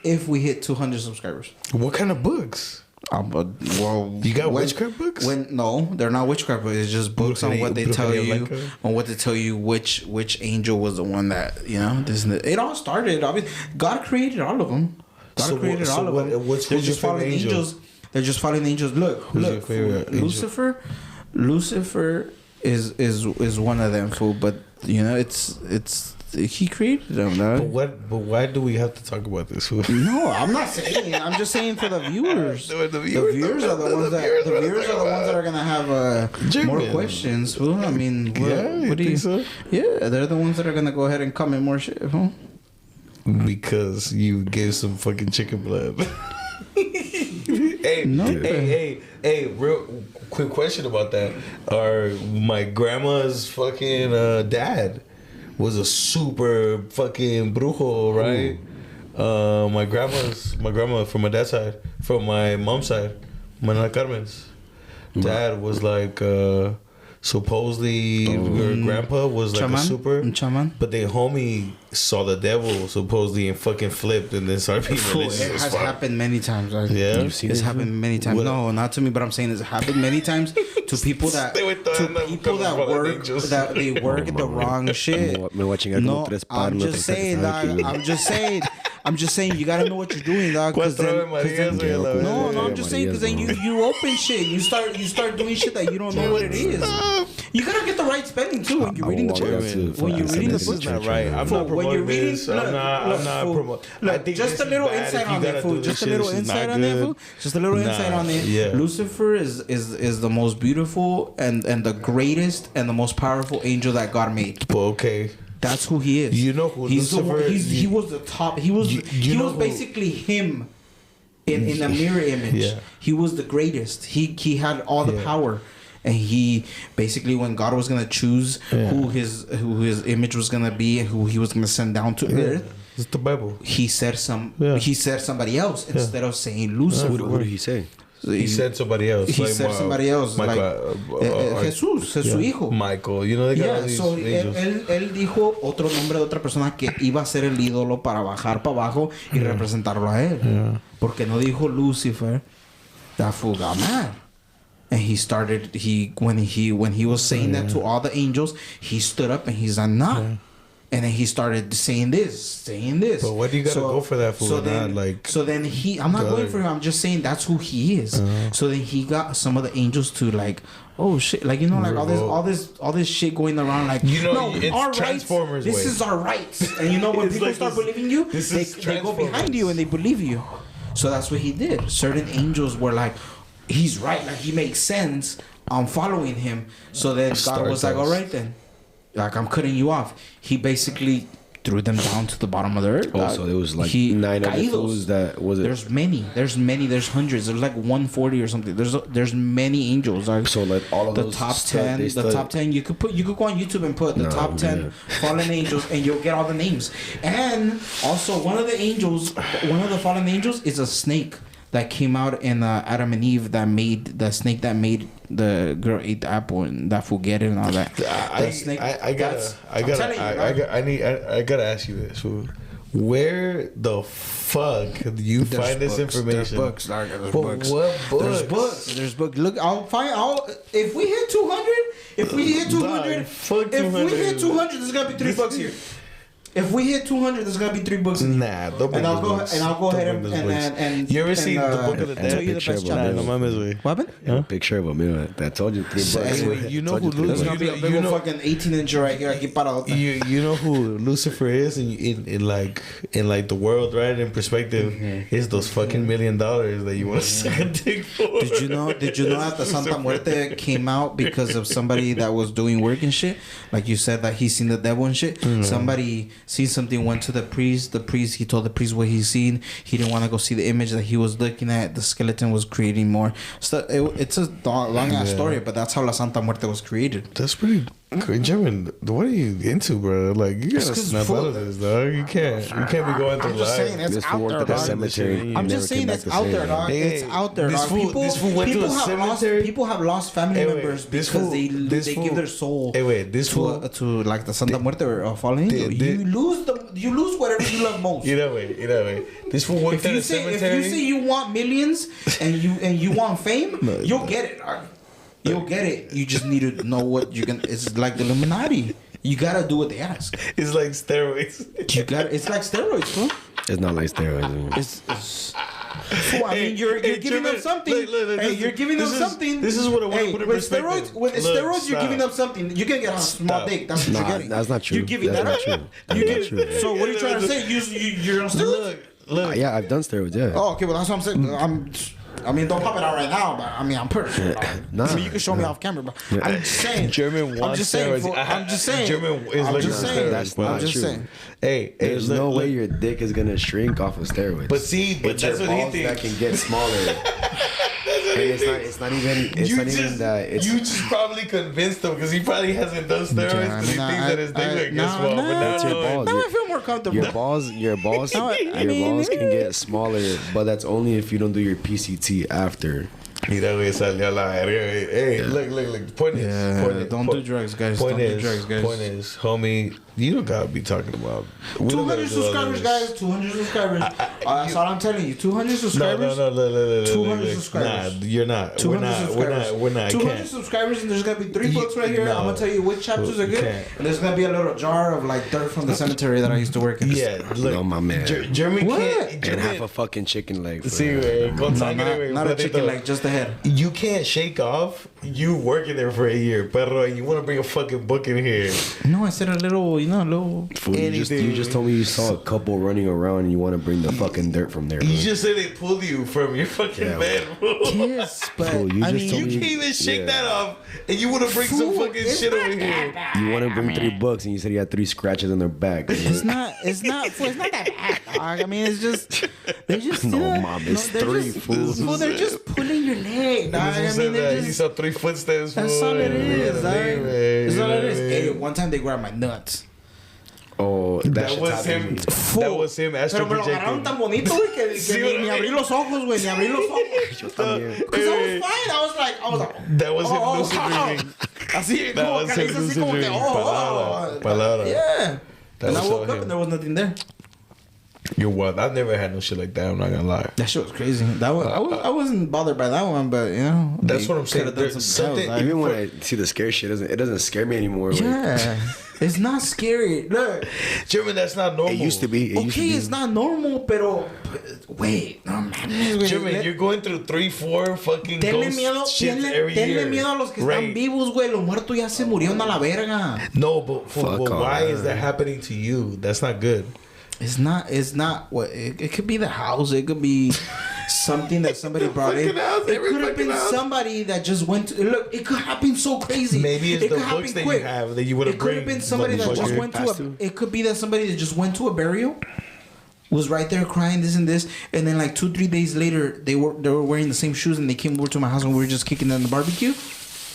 If we hit 200 subscribers. What kind of books? Well, You got witchcraft books? No, they're not witchcraft books. It's just books on what they tell you, on what they tell you which angel was the one that it all started. Obviously, God created all of them. God So created what- all so of what- them. what's- They're who's your just fallen favorite angel? angels. They're just fallen angels. Look, your favorite angel? Lucifer is one of them, fool. But it's he created them. No? But why do we have to talk about this? No, I'm not saying. I'm just saying for the viewers. The viewers are the ones that are gonna have more German. questions. Fool. I mean, Yeah, what do you you? think so? Yeah, they're the ones that are gonna go ahead and comment more shit. Fool. Because you gave some fucking chicken blood. Hey, real quick question about that. My grandma's fucking dad was a super fucking brujo, right? My grandma from my dad's side, from my mom's side, Mana Carmen's dad was like supposedly her grandpa was like a super Chaman. but their homie saw the devil supposedly and fucking flipped and then started being Fool, religious it as has fuck. happened many times. Like, Yeah? You've seen it's it? happened many times. What? No, not to me, but I'm saying it's happened many times to people that Stay with the- to the- people that the work angels. that they work the wrong shit. Me watching algo No, tres I'm palos, just tres saying, dog. aquí. I'm just saying, you gotta know what you're doing, dog. 'cause Cuatro then- Ave Marias, 'cause then- güey, la no, verga. I'm just saying because then you open shit. You start doing shit that you don't know what it is. You gotta get the right spelling too when you're reading the walk out book. to When you're fucking reading the This book, is not right. I'm Fool, not when you're promoting reading, this. I'm not fool, promoting. I Look, think just this a is little bad. insight If you on that, gotta fool. do this Just a shit, little this is insight not on that, good. fool. Just a little insight on it. Yeah. Lucifer is the most beautiful and the greatest and the most powerful angel that God made. But okay. That's who he is. You know who he's Lucifer is? he was the top. He was he know was who- basically him in a mirror image. Yeah. He was the greatest. He had all the Yeah. power. And he basically, when God was gonna choose who his image was gonna be and who he was gonna send down to earth, It's the Bible. he said somebody else instead of saying Lucifer. Who did he say? He said somebody else. He said somebody else, like Jesús, su hijo. Michael. You know they got all Yeah, these so angels. él dijo otro nombre de otra persona que iba a ser el ídolo para bajar para abajo y representarlo a él. Porque no dijo Lucifer. That fool got mad. And when he was saying that to all the angels, he stood up and he's like, nah. And then he started saying this. But what do you gotta go for that for? So then, I'm not going for him. I'm just saying that's who he is. So then he got some of the angels to like, oh shit, like like all this shit going around, like no, it's our Transformers rights. way. This is our rights, and when people start believing you, they go behind you and they believe you. So that's what he did. Certain angels were like, he's right, like he makes sense. I'm following him. So then God was like, all right then. Like, I'm cutting you off. He basically threw them down to the bottom of the earth. Oh, so there was like 9 other fools that was it? There's many. There's hundreds. There's like 140 or something. There's many angels. Like, so like all of the those top 10. The top 10. You could go on YouTube and put the top 10 fallen angels, and you'll get all the names. And also one of the fallen angels is a snake that came out in Adam and Eve, that made the snake that made the girl eat the apple and that forget it and all that. I gotta ask you this. Where the fuck do you find this information? There's books. What books? There's books. Look, if we hit 200, if we hit 200, there's gonna be 3 books here. If we hit 200, there's gonna be 3 books. Nah, don't bring I'll go ahead and you ever seen the Book of the Dead? Tell you the best chapter. What happened? Yeah, picture of a mirror that told you 3 books. Anyway, you know who There's gonna be a big old fucking 18-inch right here. You know who Lucifer is in like the world, right? In perspective, is those fucking $1 million that you want to suck a dick for. Did you know that the Santa Muerte came out because of somebody that was doing work and shit? Like you said that he's seen the devil and shit. Somebody seen something, went to the priest. He told the priest what he's seen. He didn't want to go see the image that he was looking at. The skeleton was creating more stuff. It's a long ass story, but that's how La Santa Muerte was created. That's pretty. German, what are you into, bro? Like, you gotta snap out of this, dog. You can't be going through life. I'm just saying it's out there, dog. I'm just saying it's out there, dog. It's out there, dog. This fool went to a cemetery. People have lost family members because they give their soul to like the Santa Muerte or fallen angel. You lose whatever you love most. Either way. This fool went to the cemetery. If you say you want millions and you want fame, you'll get it, dog. You'll get it. You just need to know what you're gonna. It's like the Illuminati. You gotta do what they ask. It's like steroids. It's like steroids, bro. It's not like steroids. It's I mean, you're giving them something. You're giving them something. This is what I want to put in perspective. With steroids, you're giving them something. You can get a small dick. That's what you're getting. That's not true. You're giving that's that not true. So what are you trying to say? You're on steroids? Look. Yeah, I've done steroids. Yeah. Oh, okay. Well, that's what I'm saying. I mean, don't pop it out right now, but I mean, I'm pretty sure. I mean, you can show me off camera, but I'm just saying. German wants steroids. I'm just saying. German is looking for steroids. That's not true. Saying. Hey, there's no way your dick is gonna shrink off of steroids. But that's your what balls he thinks. that can get smaller. And it's not even that. You just probably convinced him because he probably hasn't done steroids because he thinks that his dick would get small. But that's your balls. Now I feel more comfortable. Your balls can get smaller, but that's only if you don't do your PCT after. Mira, güey, salió a la verga. Hey, look. Point is, don't do drugs, guys. Don't do drugs, guys. Point is, homie, you don't gotta be talking about 200 subscribers, guys. 200 subscribers. That's all I'm telling you. 200 subscribers. No. 200 subscribers. Nah, you're not. We're not. 200 subscribers, and there's gonna be 3 books right here. I'm gonna tell you which chapters are good. And there's gonna be a little jar of like dirt from the cemetery that I used to work in. Yeah, look, no, my man. German can't. And half a fucking chicken leg. See, not a chicken leg, just the head. You can't shake off you working there for a year, perro, and you want to bring a fucking book in here. No, I said a little. Fool, you just told me you saw a couple running around and you want to bring the fucking dirt from there. Bro. You just said they pulled you from your fucking bed, bro. Yes, but fool, you can't even shake that off, and you want to bring some fucking shit over here. You want to bring $3 and you said you had 3 scratches on their back. It's not that bad, dog. I mean, they just no, mom, it's 3 fools. Well, they're just pulling your leg, dog. I mean, you saw 3 footsteps. That's all it is, dog. That's all it is. Hey, one time they grabbed my nuts. Oh, that was him. That was him astral projecting. Pero me lo agarraron tan bonito, güey, que ni abrí los ojos, güey, ni abrí los ojos. Yo también. Because I was fine. I was like. That was him lucid dreaming. Así, that como was que him le hice así lucid como que, dreaming. Palabra. Yeah. And I woke up him. and there was nothing there. You're wild. I've never had no shit like that. I'm not gonna lie. That shit was crazy. That one, I wasn't bothered by that one, but you know, That's what I'm saying. could've done There's something else. something- Even when I see the scary shit, it doesn't scare me anymore. Like, Yeah, it's not scary. Look, German, that's not normal. it used to be. okay, it's not normal, pero wait, no mames, güey. German, you're going through 3-4 fucking Tenle ghost miedo, shits every tenle year. miedo a los que Right. están vivos, güey. Los muertos ya se murieron a la verga. No, but Fuck why on. is that happening to you? That's not good. It's not what it could be the house. It could be something that somebody brought in. fucking house, It every could have fucking been house. somebody that just went to look. It could happen so crazy. Maybe it's it the could happen books that quick. you have that you would have It could have been somebody that just went to a. It could be that somebody that just went to a burial, was right there crying this and this, and then like 2-3 days later they were wearing the same shoes and they came over to my house and we were just kicking them in the barbecue.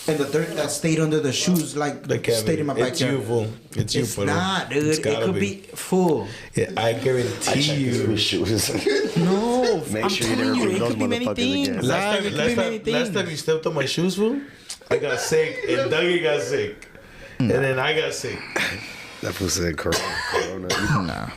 And the third that stayed under the shoes, like stayed in my It's backyard. you, fool. It's you, It's fool. not, dude. It's It gotta could be full. Yeah, I guarantee you. shoes. No, Make I'm sure you telling never you, bring it those could be many motherfuckers things. again. Like, it could be many things. Last time you stepped on my shoes, fool, I got sick and Dougie got sick. And then I got sick. That fool said Corona. Nah.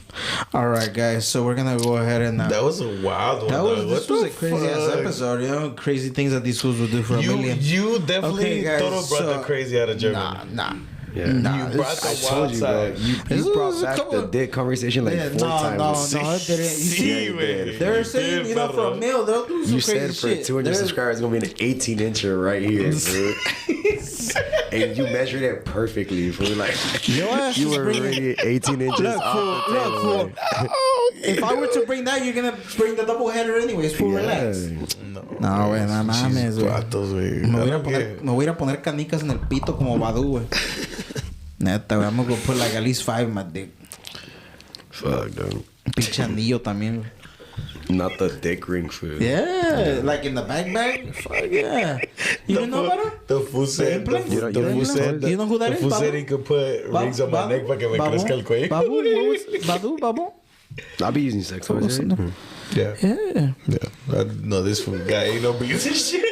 All right, guys. So we're gonna go ahead and. That was a wild one. This was a crazy ass episode. You know, crazy things that these fools will do for a million. You definitely Okay, guys, Toro brought the crazy out of Germany. Nah. Yeah. Nah, You brought this- the I told wild you, bro. side. This You brought was a back couple the of- dick conversation like Yeah, 4 times. No, it didn't. You see, güey. they're saying, you know, for a meal, they'll do some You crazy said for shit. 200 They're- subscribers, it's gonna be an 18-incher right here, bro. And you measured it perfectly, fool. Like Your ass you is were bringing- already 18 inches Look, off fool. the Look, table. fool. If I were to bring that, you're gonna bring the double header anyways. Full relax. No, güey, no mames, güey. Patos, güey. Me voy, I a don't poner, get- me voy a ir a poner canicas en el pito como Badu, güey. Neta, güey. I'm gonna go put like at least 5 in my dick. Fuck, dude. Pinche anillo también, güey. Not the dick ring, fool. Yeah, like in the bag. Fuck yeah. You didn't know about it? The fool said, implant? You don't- the you don't fool implant? said, You know who that the is, fool said Babu? he could put rings on my neck para que me crezca el cuello. Babu, what was Babu? I'll be using sex toys. What's right? Yeah. Yeah. Yeah. No, this fool guy ain't no beans and shit.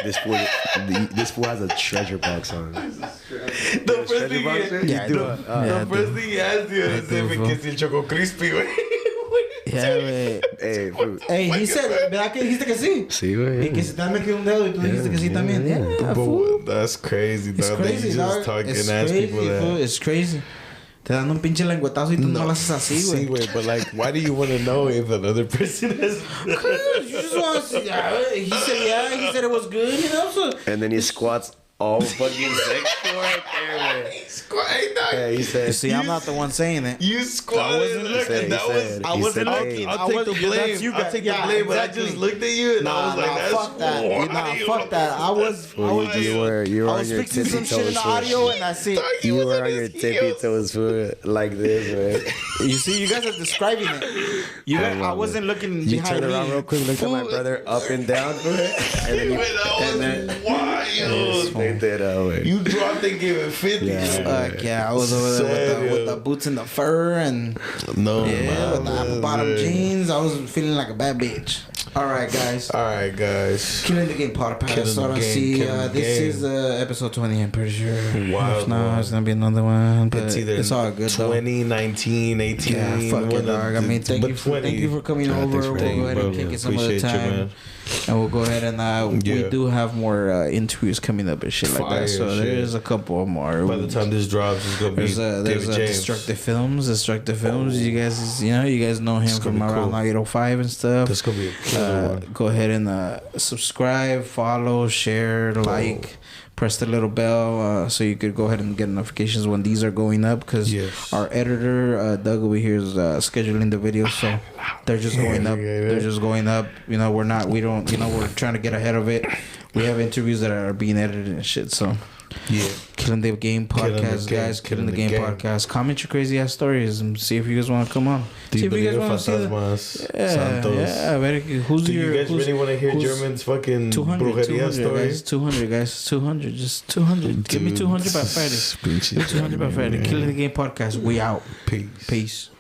This fool has a treasure box on. The first thing Yeah, I do. Yeah, I the do. first thing he asked you is if fool. que si el Choco Crispy, güey. Yeah, güey. Hey, fool. Hey, he said, ¿verdad que dijiste que sí? Sí, Y que güey. se te ha metido un dedo y tú dijiste que sí también. Yeah, fool. But that's crazy, It's dog. crazy, You dog. just talk It's and ask crazy, people fool. that. It's crazy. Te dan un pinche lengüetazo y tú no lo haces así, Sí, güey. güey, but like, why do you want to know if another person has? You just want to see. He said, yeah, he said it was good, you know? So, And then he squats all fucking sexual right there, man. Yeah, he said. you see, I'm not the one saying it. You squatted. Look, said- and that he was. said- I he wasn't said, looking. hey, I'll take the blame. that's you I'll guys. take the Yeah, blame. But I exactly. just looked at you and I was like, that's fuck that. wild. Fuck that. I was You were I on was your fixing tippy some shit in toes, the fool. audio and that's it. You were on your tippy toes, fool, like this, man. You see, you guys are describing it. You guys, I wasn't looking You behind turn around me. real quick, look at my brother up and down, fool. And then you, That was wild. they did, way. You dropped and gave it 50. Yeah. Fuck yeah, I was over there with the boots and the fur and No, yeah, with the man. apple bottom jeans. I was feeling like a bad bitch. All right, guys. All right, guys. Killing the Game podcast. Killing the Ahora game, sí, killing the this game. is episode 20, I'm pretty sure. Wild If not, one. it's gonna be another one. But It's either it's all good 20, 19, 18. though. Yeah, fuck it, dog. I mean, thank but you for coming Yeah, over. thanks We'll for go having ahead me, and bro. kick it some other Appreciate you, time. man. And we'll go ahead and we Yeah. do have more interviews coming up and shit like Fire that. So shit. there's a couple more. By the time this drops, it's gonna be There's David James. Destructive Films. You guys know him It's gonna from be around cool. 805 and stuff. This gonna be a killer one. Go ahead and subscribe, follow, share, like, press the little bell so you could go ahead and get notifications when these are going up. Because Yes. our editor Doug over here is scheduling the videos, so they're just going up. They're just going up. You know, we're trying to get ahead of it. We have interviews that are being edited and shit. So Yeah. Killing the Game Killing the podcast, game, guys. Killing the killing Game the game. podcast. Comment your crazy ass stories and see if you guys want to come on. See if you guys want to see the, Fantasmas, Santos. yeah. A ver, who's Do you guys really want to hear who's- German's fucking 200 brujeria guys. stories? 200 guys. 200. Just 200. Give me 200 by Friday. Give me 200 by Friday. Killing the Game podcast. We out. Peace. Peace.